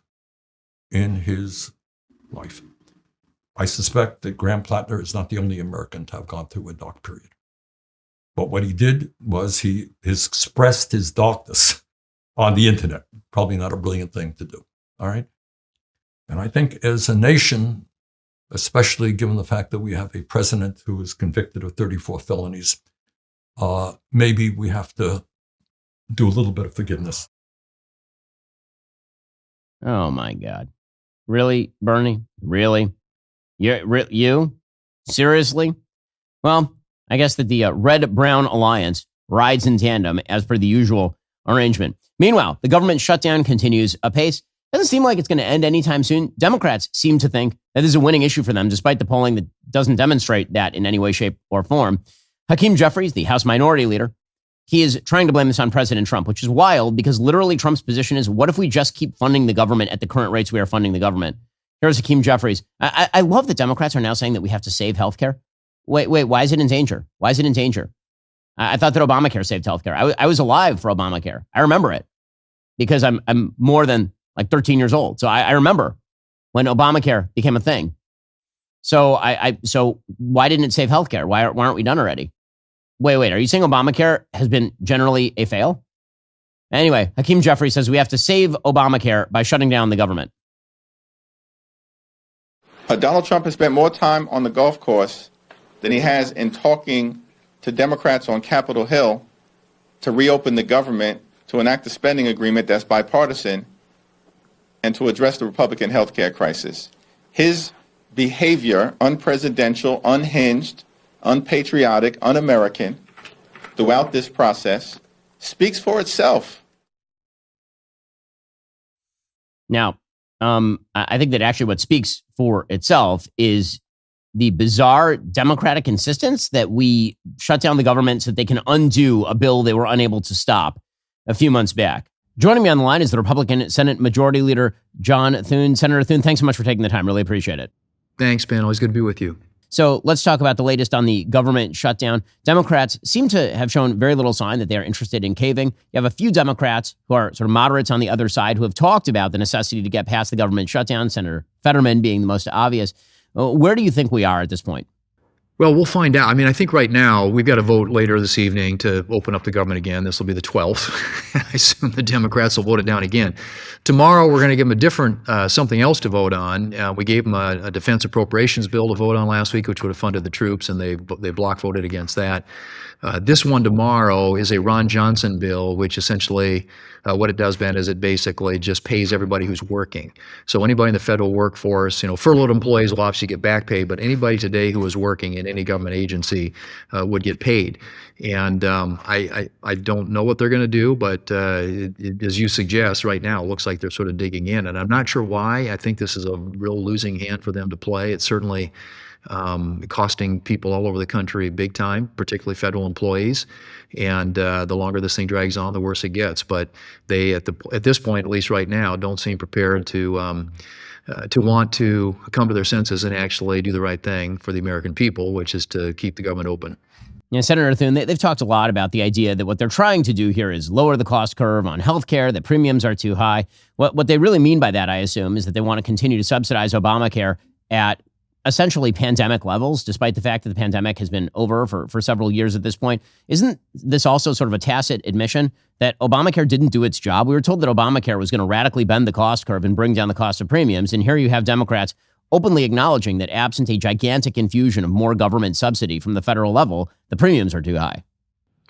in his life. I suspect that Graham Platner is not the only American to have gone through a dark period. But what he did was he expressed his darkness on the internet. Probably not a brilliant thing to do. All right. And I think as a nation, especially given the fact that we have a president who is convicted of 34 felonies, maybe we have to do a little bit of forgiveness. Oh, my God. Really, Bernie? Really? You? Seriously? Well, I guess that the Red-Brown Alliance rides in tandem as per the usual arrangement. Meanwhile, the government shutdown continues apace. Doesn't seem like it's going to end anytime soon. Democrats seem to think that this is a winning issue for them, despite the polling that doesn't demonstrate that in any way, shape, or form. Hakeem Jeffries, the House Minority Leader, he is trying to blame this on President Trump, which is wild because literally Trump's position is, what if we just keep funding the government at the current rates we are funding the government? Here's Hakeem Jeffries. I love that Democrats are now saying that we have to save healthcare. Wait, why is it in danger? Why is it in danger? I thought that Obamacare saved healthcare. I was alive for Obamacare. I remember it because I'm more than like 13 years old. So I remember when Obamacare became a thing. So so why didn't it save healthcare? Why aren't we done already? Wait, are you saying Obamacare has been generally a fail? Anyway, Hakeem Jeffries says we have to save Obamacare by shutting down the government. Donald Trump has spent more time on the golf course than he has in talking to Democrats on Capitol Hill to reopen the government, to enact a spending agreement that's bipartisan, and to address the Republican health care crisis. His behavior, unpresidential, unhinged, unpatriotic, un-American, throughout this process, speaks for itself. Now, I think that actually what speaks for itself is the bizarre Democratic insistence that we shut down the government so that they can undo a bill they were unable to stop a few months back. Joining me on the line is the Republican Senate Majority Leader, John Thune. Senator Thune, thanks so much for taking the time. Really appreciate it. Thanks, Ben. Always good to be with you. So let's talk about the latest on the government shutdown. Democrats seem to have shown very little sign that they are interested in caving. You have a few Democrats who are sort of moderates on the other side who have talked about the necessity to get past the government shutdown, Senator Fetterman being the most obvious. Where do you think we are at this point? Well, we'll find out. I mean, I think right now we've got a vote later this evening to open up the government again. This will be the 12th. I assume the Democrats will vote it down again. Tomorrow, we're going to give them a different something else to vote on. We gave them a defense appropriations bill to vote on last week, which would have funded the troops, and they block voted against that. This one tomorrow is a Ron Johnson bill, which essentially what it does, Ben, is it basically just pays everybody who's working. So anybody in the federal workforce, furloughed employees will obviously get back pay, but anybody today who is working in any government agency would get paid. And I don't know what they're going to do, but as you suggest, right now it looks like they're sort of digging in, and I'm not sure why. I think this is a real losing hand for them to play. It's certainly costing people all over the country big time, particularly federal employees. And the longer this thing drags on, the worse it gets. But they, at this point, at least right now, don't seem prepared to want to come to their senses and actually do the right thing for the American people, which is to keep the government open. Senator Thune, they've talked a lot about the idea that what they're trying to do here is lower the cost curve on healthcare, that premiums are too high. What they really mean by that, I assume, is that they want to continue to subsidize Obamacare at essentially pandemic levels, despite the fact that the pandemic has been over for several years at this point. Isn't this also sort of a tacit admission that Obamacare didn't do its job? We were told that Obamacare was going to radically bend the cost curve and bring down the cost of premiums. And here you have Democrats openly acknowledging that absent a gigantic infusion of more government subsidy from the federal level, the premiums are too high.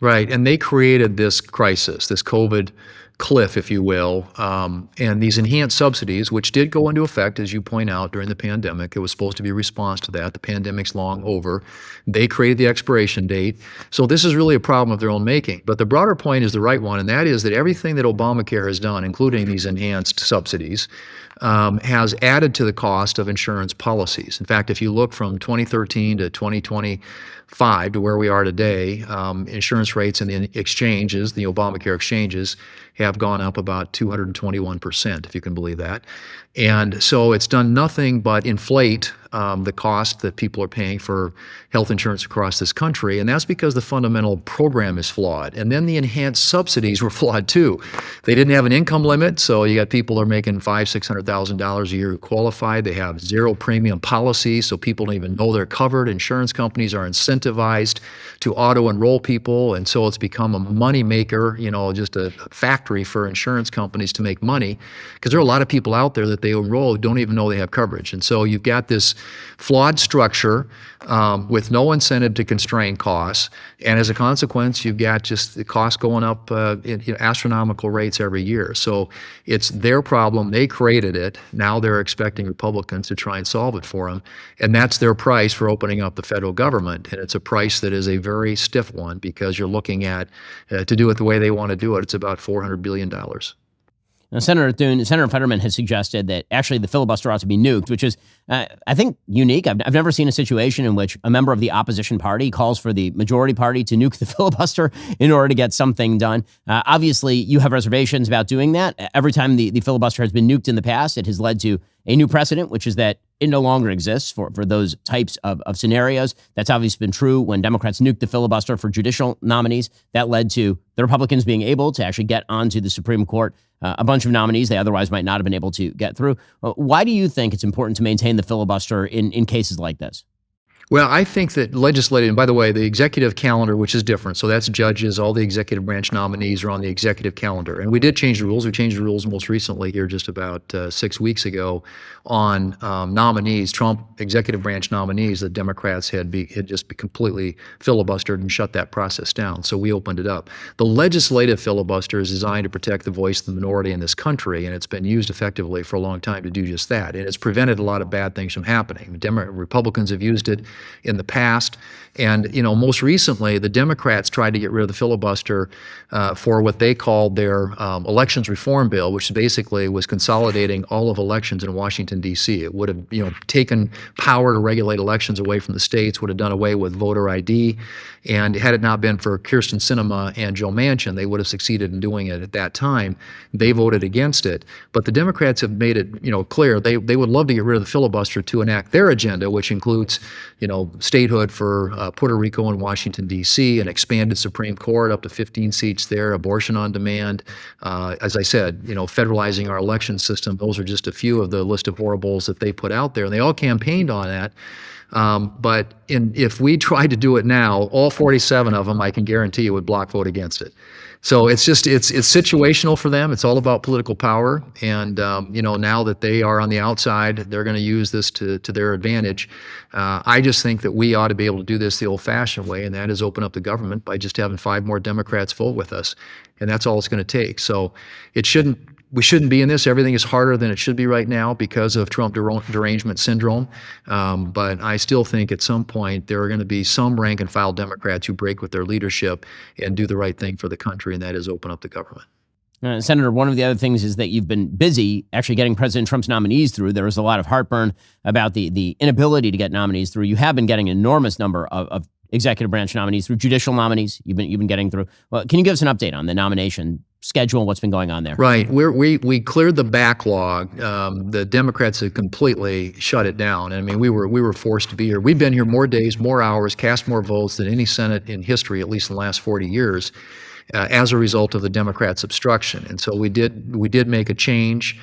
Right. And they created this crisis, this COVID cliff, if you will, and these enhanced subsidies, which did go into effect, as you point out, during the pandemic. It was supposed to be a response to that. The pandemic's long over. They created the expiration date. So this is really a problem of their own making. But the broader point is the right one, and that is that everything that Obamacare has done, including these enhanced subsidies, has added to the cost of insurance policies. In fact, if you look from 2013 to 2025 to where we are today, insurance rates in the exchanges, the Obamacare exchanges, have gone up about 221%, if you can believe that. And so it's done nothing but inflate the cost that people are paying for health insurance across this country. And that's because the fundamental program is flawed. And then the enhanced subsidies were flawed too. They didn't have an income limit. So you got people that are making $500,000, $600,000 a year who qualify. They have zero premium policies. So people don't even know they're covered. Insurance companies are incentivized to auto enroll people. And so it's become a money maker, just a factory for insurance companies to make money, because there are a lot of people out there that they enroll who don't even know they have coverage. And so you've got this flawed structure with no incentive to constrain costs. And as a consequence, you've got just the cost going up astronomical rates every year. So it's their problem. They created it. Now they're expecting Republicans to try and solve it for them. And that's their price for opening up the federal government. And it's a price that is a very stiff one, because you're looking at, to do it the way they want to do it, it's about $400 billion. Now, Senator Thune, Senator Fetterman has suggested that actually the filibuster ought to be nuked, which is, I think, unique. I've never seen a situation in which a member of the opposition party calls for the majority party to nuke the filibuster in order to get something done. Obviously, you have reservations about doing that. Every time the filibuster has been nuked in the past, it has led to a new precedent, which is that it no longer exists for those types of scenarios. That's obviously been true when Democrats nuked the filibuster for judicial nominees. That led to the Republicans being able to actually get onto the Supreme Court a bunch of nominees they otherwise might not have been able to get through. Why do you think it's important to maintain the filibuster in cases like this? Well, I think that legislative, and by the way, the executive calendar, which is different, so that's judges, all the executive branch nominees are on the executive calendar. And we did change the rules. We changed the rules most recently here just about 6 weeks ago on nominees, Trump executive branch nominees that Democrats had just completely filibustered and shut that process down. So we opened it up. The legislative filibuster is designed to protect the voice of the minority in this country, and it's been used effectively for a long time to do just that. And it's prevented a lot of bad things from happening. Republicans have used it in the past. And, most recently, the Democrats tried to get rid of the filibuster for what they called their elections reform bill, which basically was consolidating all of elections in Washington, D.C. It would have, taken power to regulate elections away from the states, would have done away with voter ID. And had it not been for Kyrsten Sinema and Joe Manchin, they would have succeeded in doing it at that time. They voted against it. But the Democrats have made it, clear they would love to get rid of the filibuster to enact their agenda, which includes, statehood for Puerto Rico and Washington, D.C., an expanded Supreme Court up to 15 seats there, abortion on demand. As I said, federalizing our election system. Those are just a few of the list of horribles that they put out there. And they all campaigned on that. But if we tried to do it now, all 47 of them, I can guarantee you, would block vote against it. So it's situational for them. It's all about political power. And, now that they are on the outside, they're going to use this to their advantage. I just think that we ought to be able to do this the old-fashioned way, and that is open up the government by just having 5 more Democrats vote with us. And that's all it's going to take. So we shouldn't be in this. Everything is harder than it should be right now because of Trump derangement syndrome. But I still think at some point there are going to be some rank and file Democrats who break with their leadership and do the right thing for the country, and that is open up the government. Senator, one of the other things is that you've been busy actually getting President Trump's nominees through. There was a lot of heartburn about the inability to get nominees through. You have been getting an enormous number of executive branch nominees through, judicial nominees you've been getting through. Well, can you give us an update on the nomination schedule, what's been going on there? Right. We cleared the backlog. The Democrats had completely shut it down. I mean, we were forced to be here. We've been here more days, more hours, cast more votes than any Senate in history, at least in the last 40 years, as a result of the Democrats' obstruction. And so we did make a change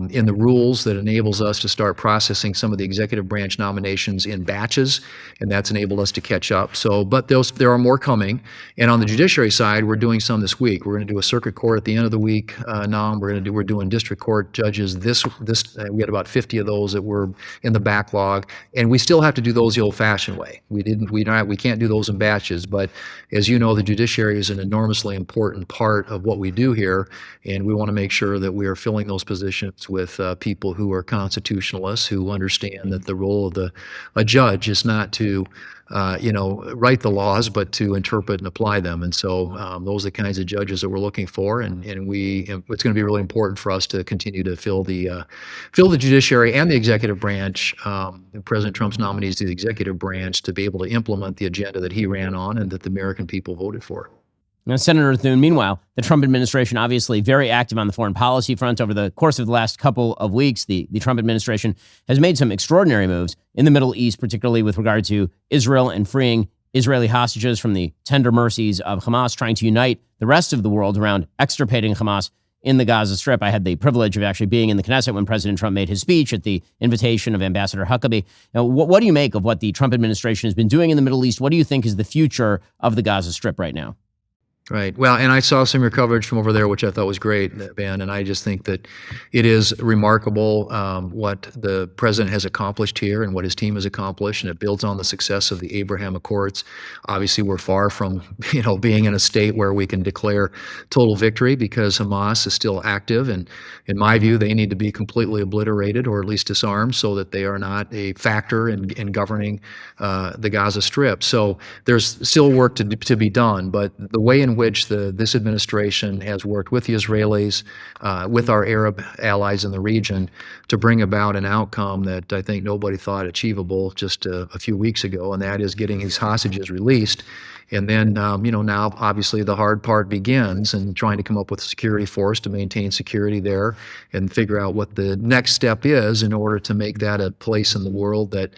in the rules that enables us to start processing some of the executive branch nominations in batches, and that's enabled us to catch up. So, but there are more coming. And on the judiciary side, we're doing some this week. We're going to do a circuit court at the end of the week. Now we're doing district court judges. We had about 50 of those that were in the backlog, and we still have to do those the old-fashioned way. We can't do those in batches. But as you know, the judiciary is an enormously important part of what we do here, and we want to make sure that we are filling those positions with people who are constitutionalists, who understand that the role of a judge is not to write the laws, but to interpret and apply them. And so those are the kinds of judges that we're looking for, and it's going to be really important for us to continue to fill the judiciary and the executive branch, President Trump's nominees to the executive branch, to be able to implement the agenda that he ran on and that the American people voted for. Now, Senator Thune, meanwhile, the Trump administration obviously very active on the foreign policy front. Over the course of the last couple of weeks, the Trump administration has made some extraordinary moves in the Middle East, particularly with regard to Israel and freeing Israeli hostages from the tender mercies of Hamas, trying to unite the rest of the world around extirpating Hamas in the Gaza Strip. I had the privilege of actually being in the Knesset when President Trump made his speech at the invitation of Ambassador Huckabee. Now, what do you make of what the Trump administration has been doing in the Middle East? What do you think is the future of the Gaza Strip right now? Right. Well, and I saw some of your coverage from over there, which I thought was great, Ben, and I just think that it is remarkable what the president has accomplished here and what his team has accomplished, and it builds on the success of the Abraham Accords. Obviously, we're far from, being in a state where we can declare total victory because Hamas is still active, and in my view, they need to be completely obliterated or at least disarmed so that they are not a factor in governing the Gaza Strip. So there's still work to be done, but the way in which this administration has worked with the Israelis, with our Arab allies in the region, to bring about an outcome that I think nobody thought achievable just a few weeks ago, and that is getting these hostages released. And then, now obviously the hard part begins, and trying to come up with a security force to maintain security there and figure out what the next step is in order to make that a place in the world that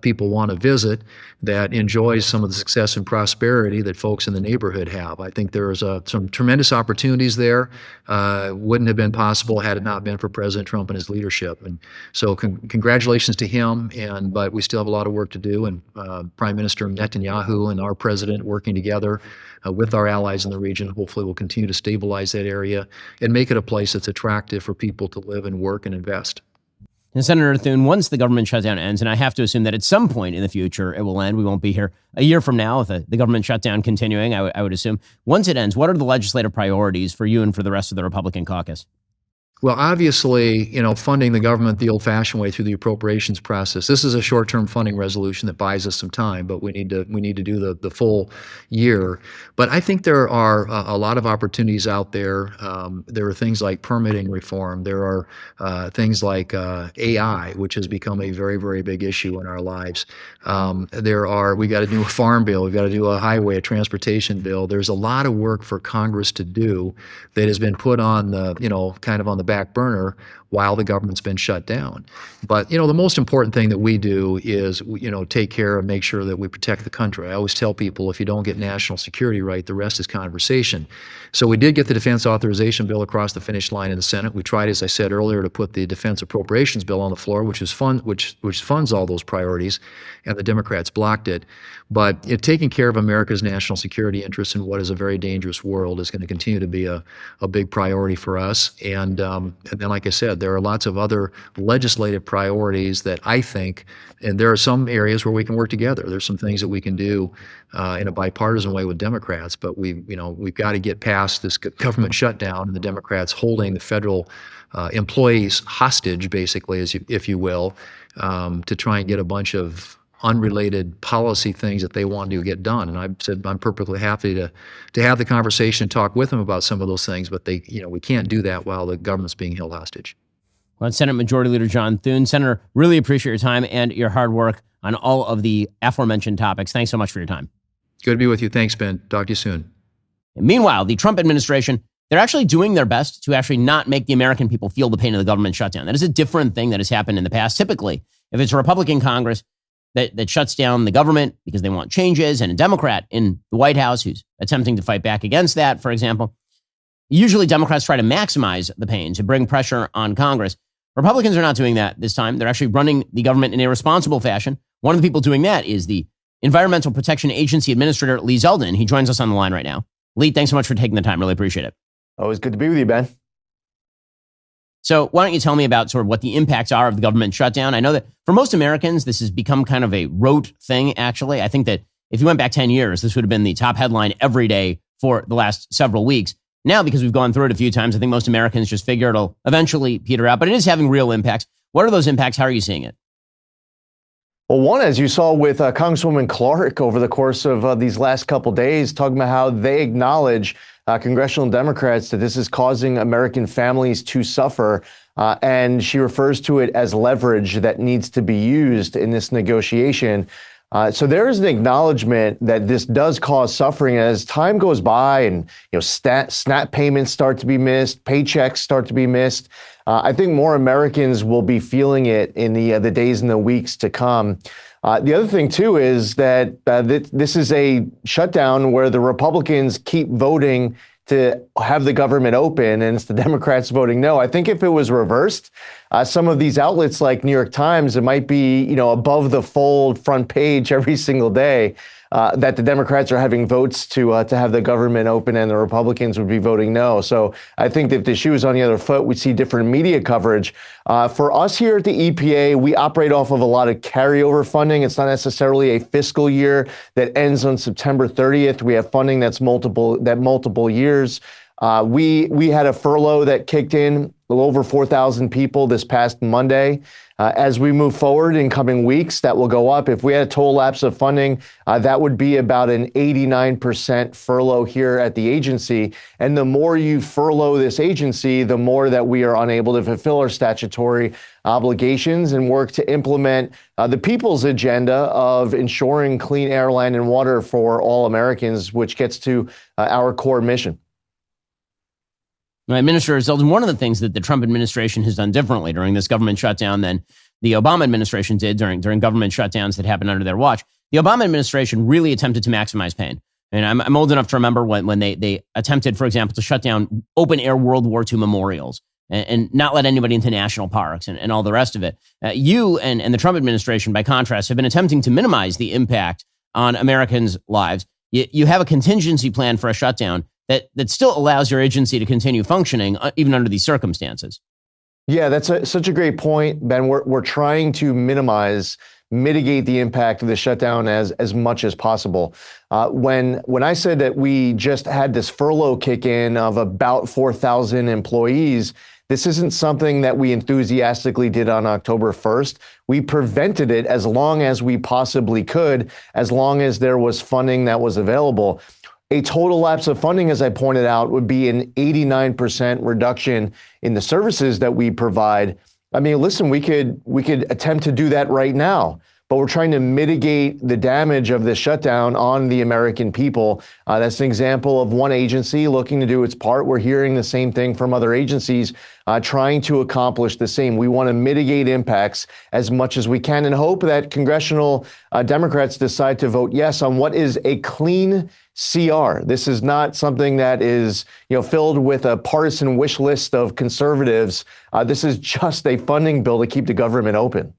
people want to visit, that enjoys some of the success and prosperity that folks in the neighborhood have. I think there is some tremendous opportunities there. Wouldn't have been possible had it not been for President Trump and his leadership. And so congratulations to him, but we still have a lot of work to do. And Prime Minister Netanyahu and our president working together with our allies in the region, hopefully will continue to stabilize that area and make it a place that's attractive for people to live and work and invest. And Senator Thune, once the government shutdown ends, and I have to assume that at some point in the future it will end, we won't be here a year from now with the government shutdown continuing, I would assume. Once it ends, what are the legislative priorities for you and for the rest of the Republican caucus? Well, obviously, funding the government the old-fashioned way through the appropriations process. This is a short-term funding resolution that buys us some time, but we need to do the full year. But I think there are a lot of opportunities out there. There are things like permitting reform. There are things like AI, which has become a very, very big issue in our lives. We got to do a farm bill. We've got to do a highway, a transportation bill. There's a lot of work for Congress to do that has been put on the, kind of on the back burner while the government's been shut down. But, the most important thing that we do is, take care and make sure that we protect the country. I always tell people, if you don't get national security right, the rest is conversation. So we did get the defense authorization bill across the finish line in the Senate. We tried, as I said earlier, to put the defense appropriations bill on the floor, which funds all those priorities, and the Democrats blocked it. But taking care of America's national security interests in what is a very dangerous world is going to continue to be a big priority for us. And then, like I said, there are lots of other legislative priorities that I think, and there are some areas where we can work together. There's some things that we can do in a bipartisan way with Democrats, but we've got to get past this government shutdown and the Democrats holding the federal employees hostage, basically, if you will, to try and get a bunch of unrelated policy things that they want to get done. And I said I'm perfectly happy to have the conversation and talk with them about some of those things, but we can't do that while the government's being held hostage. Well, Senate Majority Leader John Thune. Senator, really appreciate your time and your hard work on all of the aforementioned topics. Thanks so much for your time. Good to be with you. Thanks, Ben. Talk to you soon. And meanwhile, the Trump administration they're actually doing their best to actually not make the American people feel the pain of the government shutdown. That is a different thing that has happened in the past. Typically, if it's a Republican Congress that shuts down the government because they want changes, and a Democrat in the White House who's attempting to fight back against that, for example, usually Democrats try to maximize the pain to bring pressure on Congress. Republicans are not doing that this time. They're actually running the government in a responsible fashion. One of the people doing that is the Environmental Protection Agency Administrator Lee Zeldin. He joins us on the line right now. Lee, thanks so much for taking the time. Really appreciate it. Always good to be with you, Ben. So why don't you tell me about sort of what the impacts are of the government shutdown? I know that for most Americans, this has become kind of a rote thing, actually. I think that if you went back 10 years, this would have been the top headline every day for the last several weeks. Now, because we've gone through it a few times, I think most Americans just figure it'll eventually peter out, but it is having real impacts. What are those impacts? How are you seeing it? Well, one, as you saw with Congresswoman Clark over the course of these last couple days, talking about how they acknowledge congressional Democrats that this is causing American families to suffer. And she refers to it as leverage that needs to be used in this negotiation. So there is an acknowledgement that this does cause suffering as time goes by, and SNAP payments start to be missed, paychecks start to be missed. I think more Americans will be feeling it in the days and the weeks to come. The other thing, too, is that this is a shutdown where the Republicans keep voting to have the government open, and it's the Democrats voting no. I think if it was reversed, some of these outlets like New York Times, it might be, above the fold front page every single day that the Democrats are having votes to have the government open, and the Republicans would be voting no. So I think that if the shoe was on the other foot, we'd see different media coverage. For us here at the EPA, we operate off of a lot of carryover funding. It's not necessarily a fiscal year that ends on September 30th. We have funding that's multiple years. We had a furlough that kicked in a little over 4,000 people this past Monday. As we move forward in coming weeks, that will go up. If we had a total lapse of funding, that would be about an 89% furlough here at the agency. And the more you furlough this agency, the more that we are unable to fulfill our statutory obligations and work to implement the people's agenda of ensuring clean air, land, and water for all Americans, which gets to our core mission. Administrator Zeldin, one of the things that the Trump administration has done differently during this government shutdown than the Obama administration did during government shutdowns that happened under their watch, the Obama administration really attempted to maximize pain. And I'm old enough to remember when they attempted, for example, to shut down open-air World War II memorials and not let anybody into national parks and all the rest of it. You and the Trump administration, by contrast, have been attempting to minimize the impact on Americans' lives. You have a contingency plan for a shutdown that still allows your agency to continue functioning even under these circumstances. Yeah, that's such a great point, Ben. We're trying to mitigate the impact of the shutdown as much as possible. When I said that we just had this furlough kick in of about 4,000 employees, this isn't something that we enthusiastically did on October 1st. We prevented it as long as we possibly could, as long as there was funding that was available. A total lapse of funding, as I pointed out, would be an 89% reduction in the services that we provide. I mean, listen, we could attempt to do that right now, but we're trying to mitigate the damage of the shutdown on the American people. That's an example of one agency looking to do its part. We're hearing the same thing from other agencies trying to accomplish the same. We want to mitigate impacts as much as we can and hope that congressional Democrats decide to vote yes on what is a clean CR. This is not something that is, filled with a partisan wish list of conservatives. This is just a funding bill to keep the government open.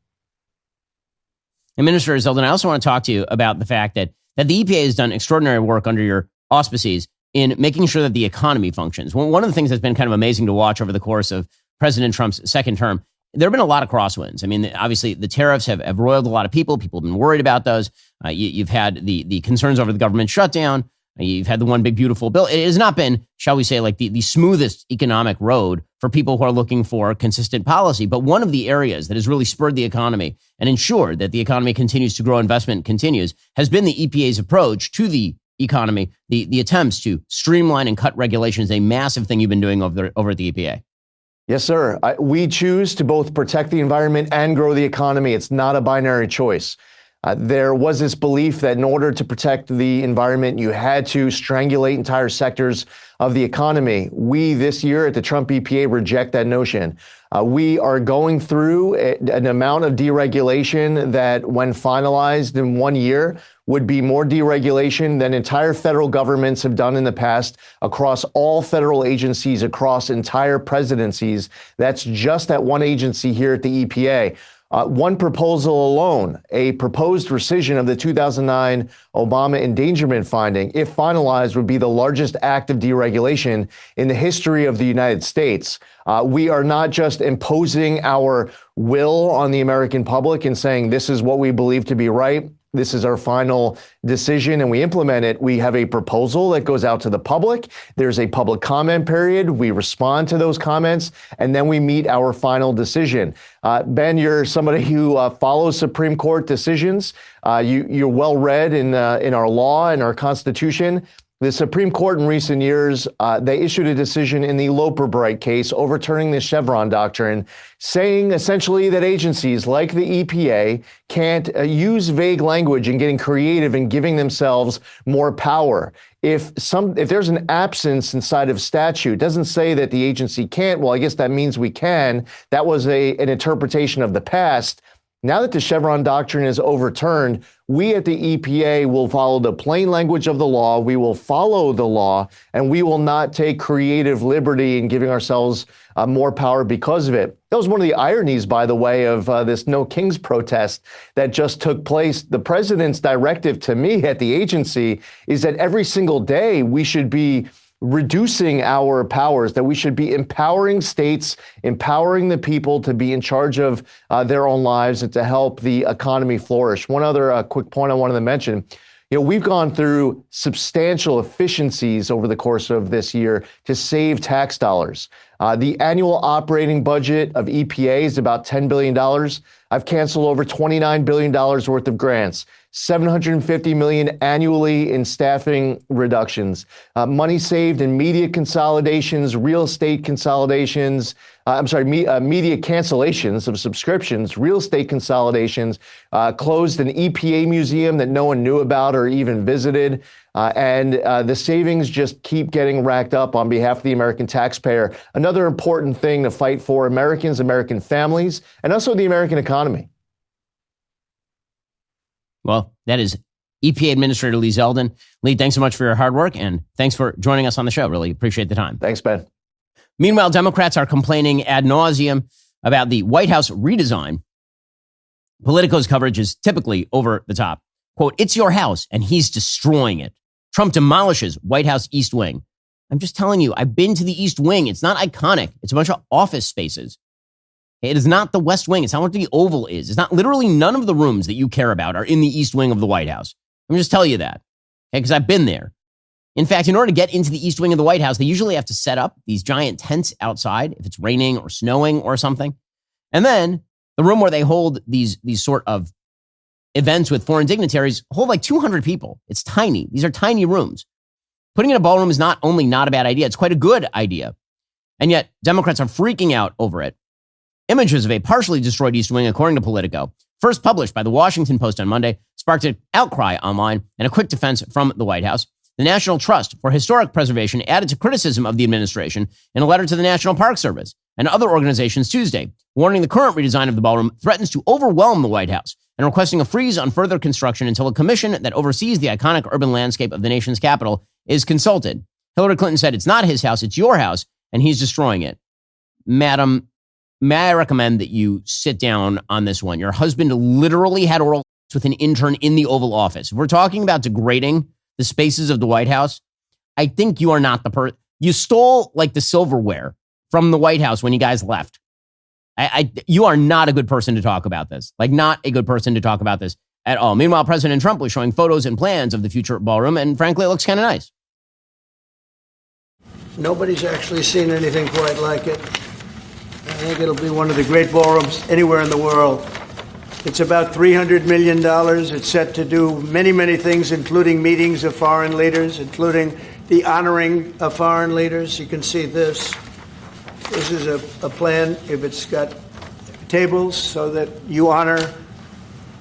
And Minister Zeldin, I also want to talk to you about the fact that the EPA has done extraordinary work under your auspices in making sure that the economy functions. One of the things that's been kind of amazing to watch over the course of President Trump's second term, there have been a lot of crosswinds. I mean, obviously, the tariffs have roiled a lot of people. People have been worried about those. You've had the concerns over the government shutdown. You've had the one big, beautiful bill. It has not been, shall we say, like the smoothest economic road for people who are looking for consistent policy. But one of the areas that has really spurred the economy and ensured that the economy continues to grow, investment continues, has been the EPA's approach to the economy. The attempts to streamline and cut regulations, a massive thing you've been doing over at the EPA. Yes, sir. We choose to both protect the environment and grow the economy. It's not a binary choice. There was this belief that in order to protect the environment, you had to strangulate entire sectors of the economy. We this year at the Trump EPA reject that notion. We are going through an amount of deregulation that, when finalized in 1 year, would be more deregulation than entire federal governments have done in the past across all federal agencies, across entire presidencies. That's just that one agency here at the EPA. One proposal alone, a proposed rescission of the 2009 Obama endangerment finding, if finalized, would be the largest act of deregulation in the history of the United States. We are not just imposing our will on the American public and saying this is what we believe to be right. This is our final decision and we implement it. We have a proposal that goes out to the public. There's a public comment period. We respond to those comments and then we meet our final decision. Ben, you're somebody who follows Supreme Court decisions. You're well read in our law and our Constitution. The Supreme Court in recent years, they issued a decision in the Loper-Bright case overturning the Chevron doctrine, saying essentially that agencies like the EPA can't use vague language and getting creative and giving themselves more power. If there's an absence inside of statute, it doesn't say that the agency can't. Well, I guess that means we can. That was an interpretation of the past. Now that the Chevron doctrine is overturned, we at the EPA will follow the plain language of the law. We will follow the law, and we will not take creative liberty in giving ourselves more power because of it. That was one of the ironies, by the way, of this No Kings protest that just took place. The president's directive to me at the agency is that every single day we should be reducing our powers, that we should be empowering states, empowering the people to be in charge of their own lives and to help the economy flourish. One other quick point I wanted to mention, we've gone through substantial efficiencies over the course of this year to save tax dollars. The annual operating budget of EPA is about $10 billion. I've canceled over $29 billion worth of grants. $750 million annually in staffing reductions, money saved in media consolidations, real estate consolidations, media cancellations of subscriptions, real estate consolidations, closed an EPA museum that no one knew about or even visited. And the savings just keep getting racked up on behalf of the American taxpayer. Another important thing to fight for Americans, American families, and also the American economy. Well, that is EPA Administrator Lee Zeldin. Lee, thanks so much for your hard work, and thanks for joining us on the show. Really appreciate the time. Thanks, Ben. Meanwhile, Democrats are complaining ad nauseum about the White House redesign. Politico's coverage is typically over the top. Quote, "It's your house, and he's destroying it. Trump demolishes White House East Wing." I'm just telling you, I've been to the East Wing. It's not iconic. It's a bunch of office spaces. It is not the West Wing. It's not what the Oval is. It's not literally none of the rooms that you care about are in the East Wing of the White House. Let me just tell you that, because I've been there. In fact, in order to get into the East Wing of the White House, they usually have to set up these giant tents outside if it's raining or snowing or something. And then the room where they hold these sort of events with foreign dignitaries hold like 200 people. It's tiny. These are tiny rooms. Putting in a ballroom is not only not a bad idea, it's quite a good idea. And yet Democrats are freaking out over it. Images of a partially destroyed East Wing, according to Politico, first published by the Washington Post on Monday, sparked an outcry online and a quick defense from the White House. The National Trust for Historic Preservation added to criticism of the administration in a letter to the National Park Service and other organizations Tuesday, warning the current redesign of the ballroom threatens to overwhelm the White House and requesting a freeze on further construction until a commission that oversees the iconic urban landscape of the nation's capital is consulted. Hillary Clinton said, "It's not his house, it's your house, and he's destroying it." Madam, may I recommend that you sit down on this one? Your husband literally had oral sex with an intern in the Oval Office. If we're talking about degrading the spaces of the White House, I think you are not the person. You stole like the silverware from the White House when you guys left. You are not a good person to talk about this. Like, not a good person to talk about this at all. Meanwhile, President Trump was showing photos and plans of the future ballroom, and frankly, it looks kind of nice. Nobody's actually seen anything quite like it. I think it'll be one of the great ballrooms anywhere in the world. It's about $300 million. It's set to do many, many things, including meetings of foreign leaders, including the honoring of foreign leaders. You can see this. This is a plan. If it's got tables so that you honor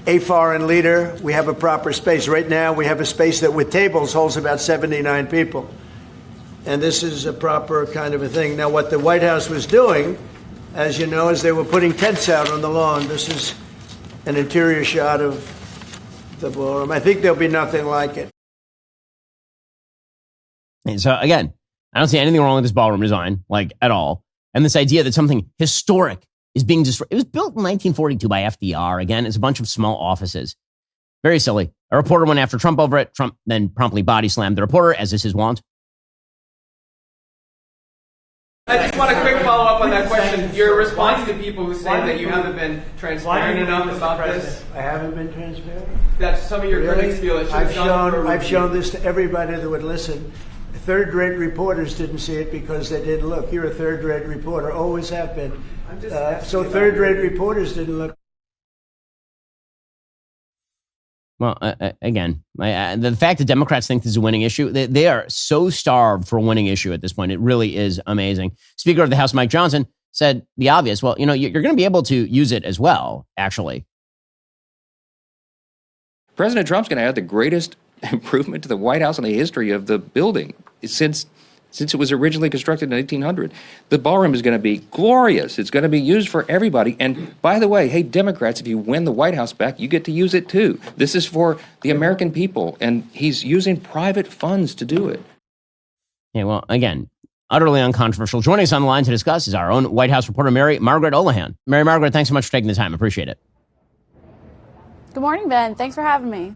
a foreign leader, we have a proper space. Right now, we have a space that with tables holds about 79 people. And this is a proper kind of a thing. Now, what the White House was doing, as you know, is they were putting tents out on the lawn. This is an interior shot of the ballroom. I think there'll be nothing like it. And so, again, I don't see anything wrong with this ballroom design, like, at all. And this idea that something historic is being destroyed. It was built in 1942 by FDR. Again, it's a bunch of small offices. Very silly. A reporter went after Trump over it. Trump then promptly body slammed the reporter, as is his wont. I just want a quick follow-up on that question. Your response to people who say that you haven't been transparent enough about this. I haven't been transparent? That some of your critics feel it should have gone for I've shown this to everybody that would listen. Third-rate reporters didn't see it because they didn't look. You're a third-rate reporter, always have been. So third-rate reporters didn't look. Well, again, the fact that Democrats think this is a winning issue, they are so starved for a winning issue at this point. It really is amazing. Speaker of the House, Mike Johnson, said the obvious. Well, you're going to be able to use it as well, actually. President Trump's going to add the greatest improvement to the White House in the history of the building since it was originally constructed in 1800. The ballroom is going to be glorious. It's going to be used for everybody. And by the way, hey, Democrats, if you win the White House back, you get to use it too. This is for the American people, and he's using private funds to do it. Yeah, well, again, utterly uncontroversial. Joining us on the line to discuss is our own White House reporter, Margaret Olohan. Margaret, thanks so much for taking the time. Appreciate it. Good morning, Ben. Thanks for having me.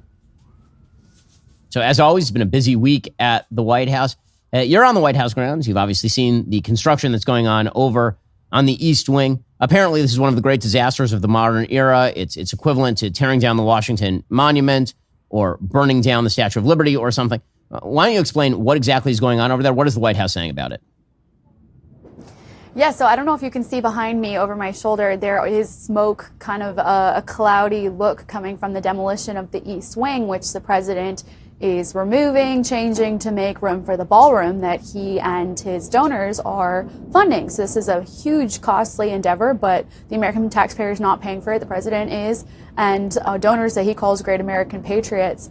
So as always, it's been a busy week at the White House. You're on the White House grounds. You've obviously seen the construction that's going on over on the East Wing. Apparently, this is one of the great disasters of the modern era. It's equivalent to tearing down the Washington Monument or burning down the Statue of Liberty or something. Why don't you explain what exactly is going on over there? What is the White House saying about it? Yeah, so I don't know if you can see behind me over my shoulder, there is smoke, kind of a cloudy look coming from the demolition of the East Wing, which the president is removing, changing to make room for the ballroom that he and his donors are funding. So this is a huge, costly endeavor, but the American taxpayer is not paying for it. The president is, and donors that he calls great American patriots.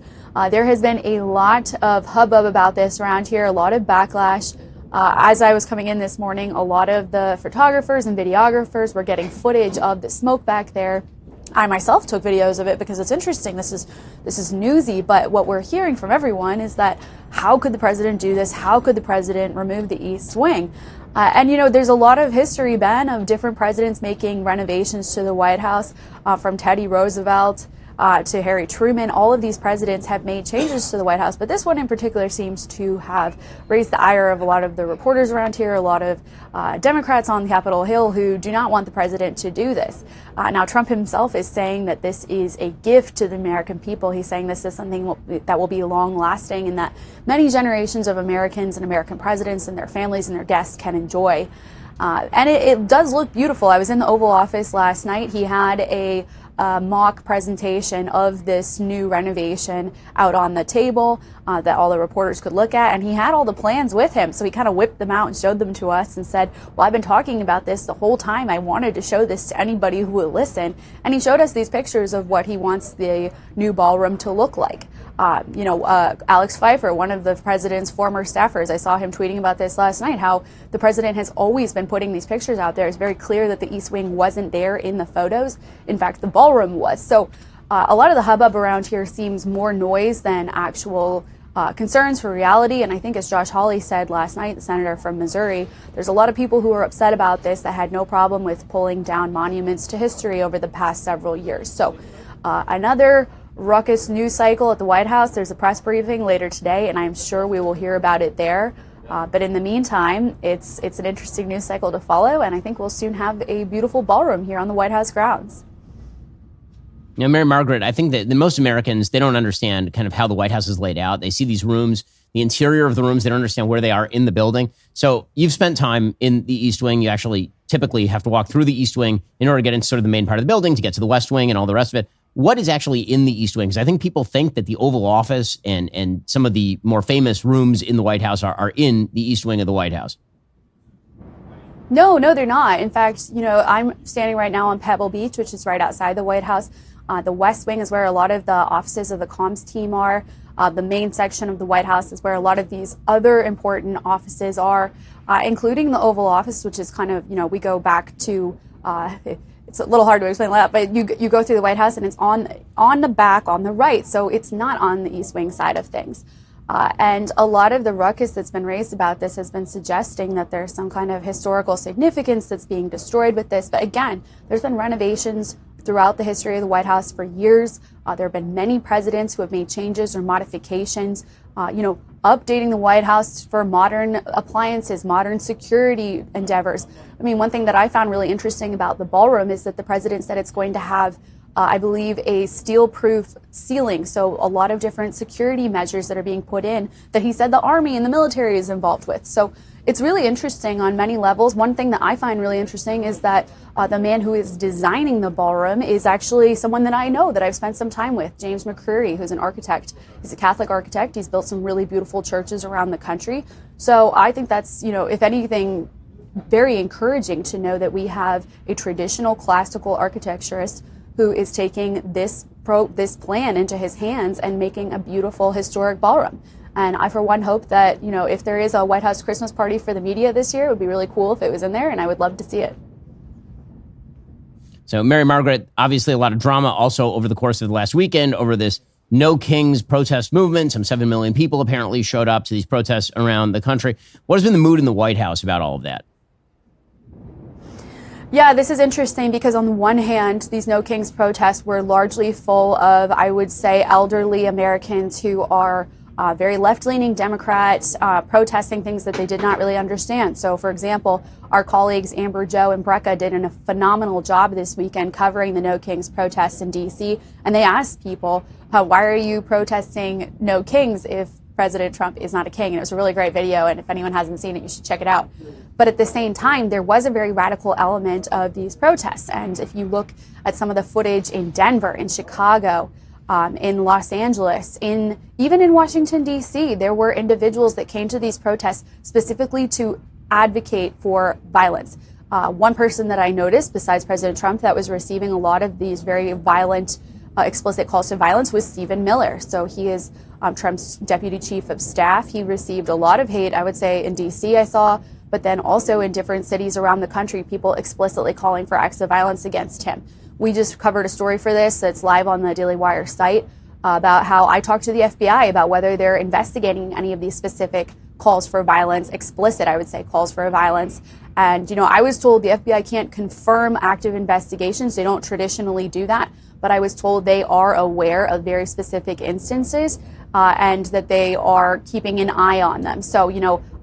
There has been a lot of hubbub about this around here, a lot of backlash. As I was coming in this morning, a lot of the photographers and videographers were getting footage of the smoke back there. I myself took videos of it because it's interesting. This is newsy, but what we're hearing from everyone is that how could the president do this? How could the president remove the East Wing? And there's a lot of history, Ben, of different presidents making renovations to the White House, from Teddy Roosevelt to Harry Truman. All of these presidents have made changes to the White House, but this one in particular seems to have raised the ire of a lot of the reporters around here, a lot of Democrats on Capitol Hill who do not want the president to do this. Now, Trump himself is saying that this is a gift to the American people. He's saying this is something that will be long-lasting and that many generations of Americans and American presidents and their families and their guests can enjoy. And it does look beautiful. I was in the Oval Office last night. He had a mock presentation of this new renovation out on the table that all the reporters could look at, and he had all the plans with him, so he kind of whipped them out and showed them to us and said, well, I've been talking about this the whole time. I wanted to show this to anybody who would listen, and he showed us these pictures of what he wants the new ballroom to look like. Alex Pfeiffer, one of the president's former staffers, I saw him tweeting about this last night, how the president has always been putting these pictures out there. It's very clear that the East Wing wasn't there in the photos. In fact, the ballroom was. So a lot of the hubbub around here seems more noise than actual concerns for reality. And I think, as Josh Hawley said last night, the senator from Missouri, there's a lot of people who are upset about this that had no problem with pulling down monuments to history over the past several years. So another ruckus news cycle at the White House. There's a press briefing later today, and I'm sure we will hear about it there. But in the meantime, it's an interesting news cycle to follow, and I think we'll soon have a beautiful ballroom here on the White House grounds. Mary Margaret, I think that most Americans, they don't understand kind of how the White House is laid out. They see these rooms, the interior of the rooms, they don't understand where they are in the building. So you've spent time in the East Wing. You actually typically have to walk through the East Wing in order to get into sort of the main part of the building, to get to the West Wing and all the rest of it. What is actually in the East Wing? Because I think people think that the Oval Office and some of the more famous rooms in the White House are in the East Wing of the White House. No, they're not. In fact, I'm standing right now on Pebble Beach, which is right outside the White House. The West Wing is where a lot of the offices of the comms team are. The main section of the White House is where a lot of these other important offices are, including the Oval Office, which is kind of, we go back to, it's a little hard to explain that, but you go through the White House and it's on the back, on the right. So it's not on the East Wing side of things. And a lot of the ruckus that's been raised about this has been suggesting that there's some kind of historical significance that's being destroyed with this. But again, there's been renovations throughout the history of the White House for years. There have been many presidents who have made changes or modifications, updating the White House for modern appliances, modern security endeavors. I mean, one thing that I found really interesting about the ballroom is that the president said it's going to have I believe, a steel-proof ceiling. So a lot of different security measures that are being put in that he said the Army and the military is involved with. So it's really interesting on many levels. One thing that I find really interesting is that the man who is designing the ballroom is actually someone that I know, that I've spent some time with, James McCreary, who's an architect. He's a Catholic architect. He's built some really beautiful churches around the country. So I think that's, if anything, very encouraging to know that we have a traditional classical architecturist who is taking this plan into his hands and making a beautiful historic ballroom. And I, for one, hope that, if there is a White House Christmas party for the media this year, it would be really cool if it was in there, and I would love to see it. So, Mary Margaret, obviously a lot of drama also over the course of the last weekend over this No Kings protest movement. Some 7 million people apparently showed up to these protests around the country. What has been the mood in the White House about all of that? Yeah, this is interesting because on the one hand, these No Kings protests were largely full of, I would say, elderly Americans who are very left-leaning Democrats protesting things that they did not really understand. So, for example, our colleagues Amber, Joe, and Brecca did a phenomenal job this weekend covering the No Kings protests in D.C. And they asked people, why are you protesting No Kings if President Trump is not a king? And it was a really great video, and if anyone hasn't seen it, you should check it out. But at the same time, there was a very radical element of these protests. And if you look at some of the footage in Denver, in Chicago, in Los Angeles, even in Washington, D.C., there were individuals that came to these protests specifically to advocate for violence. One person that I noticed, besides President Trump, that was receiving a lot of these very violent, explicit calls to violence was Stephen Miller. So he is Trump's deputy chief of staff. He received a lot of hate, I would say, in D.C. I saw, but then also in different cities around the country, people explicitly calling for acts of violence against him. We just covered a story for this that's live on the Daily Wire site about how I talked to the FBI about whether they're investigating any of these specific calls for violence, explicit, I would say, calls for violence. And, I was told the FBI can't confirm active investigations. They don't traditionally do that. But I was told they are aware of very specific instances and that they are keeping an eye on them. So,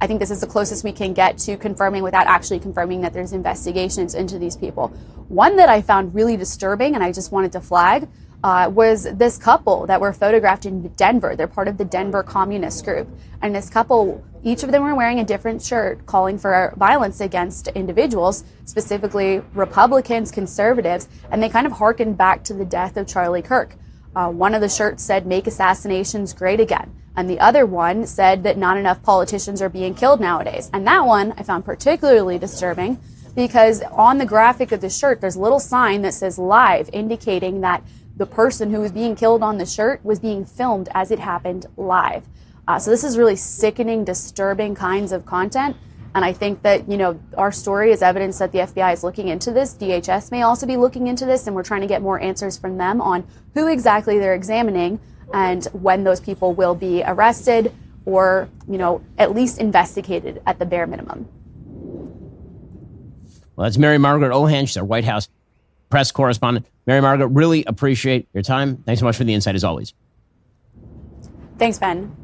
I think this is the closest we can get to confirming without actually confirming that there's investigations into these people. One that I found really disturbing, and I just wanted to flag, was this couple that were photographed in Denver. They're part of the Denver Communist Group. And this couple, each of them were wearing a different shirt calling for violence against individuals, specifically Republicans, conservatives, and they kind of harkened back to the death of Charlie Kirk. One of the shirts said, "Make assassinations great again." And the other one said that not enough politicians are being killed nowadays. And that one I found particularly disturbing because on the graphic of the shirt, there's a little sign that says live, indicating that the person who was being killed on the shirt was being filmed as it happened live. So this is really sickening, disturbing kinds of content. And I think that, our story is evidence that the FBI is looking into this. DHS may also be looking into this, and we're trying to get more answers from them on who exactly they're examining and when those people will be arrested or, at least investigated at the bare minimum. Well, that's Mary Margaret Olohan. She's our White House press correspondent. Mary Margaret, really appreciate your time. Thanks so much for the insight as always. Thanks, Ben.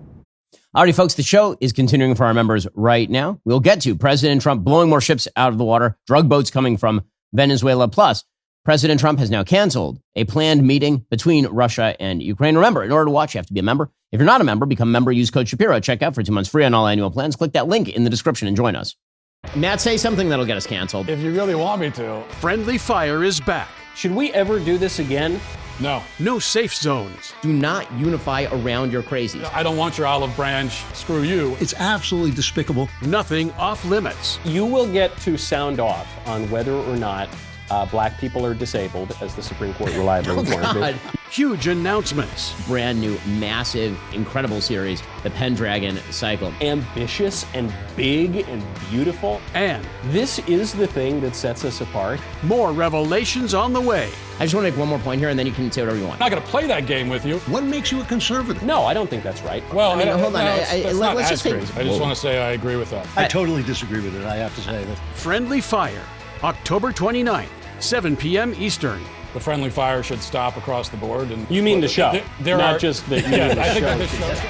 Alrighty, folks, the show is continuing for our members right now. We'll get to President Trump blowing more ships out of the water, drug boats coming from Venezuela. Plus, President Trump has now canceled a planned meeting between Russia and Ukraine. Remember, in order to watch, you have to be a member. If you're not a member, become a member. Use code Shapiro. Check out for 2 months free on all annual plans. Click that link in the description and join us. Matt, say something that'll get us canceled. If you really want me to. Friendly Fire is back. Should we ever do this again? No. No safe zones. Do not unify around your crazies. I don't want your olive branch. Screw you. It's absolutely despicable. Nothing off limits. You will get to sound off on whether or not black people are disabled, as the Supreme Court reliably informed me. Huge announcements. Brand new, massive, incredible series, The Pendragon Cycle. Ambitious and big and beautiful. And this is the thing that sets us apart. More revelations on the way. I just want to make one more point here, and then you can say whatever you want. I'm not going to play that game with you. What makes you a conservative? No, I don't think that's right. Well, I mean, hold on. Let's just take. I just want to say I agree with that. I totally disagree with it. I have to say that. Friendly Fire, October 29th, 7 p.m. Eastern. The friendly fire should stop across the board. And you mean the show, there not are, just the. Yeah, I think that the show.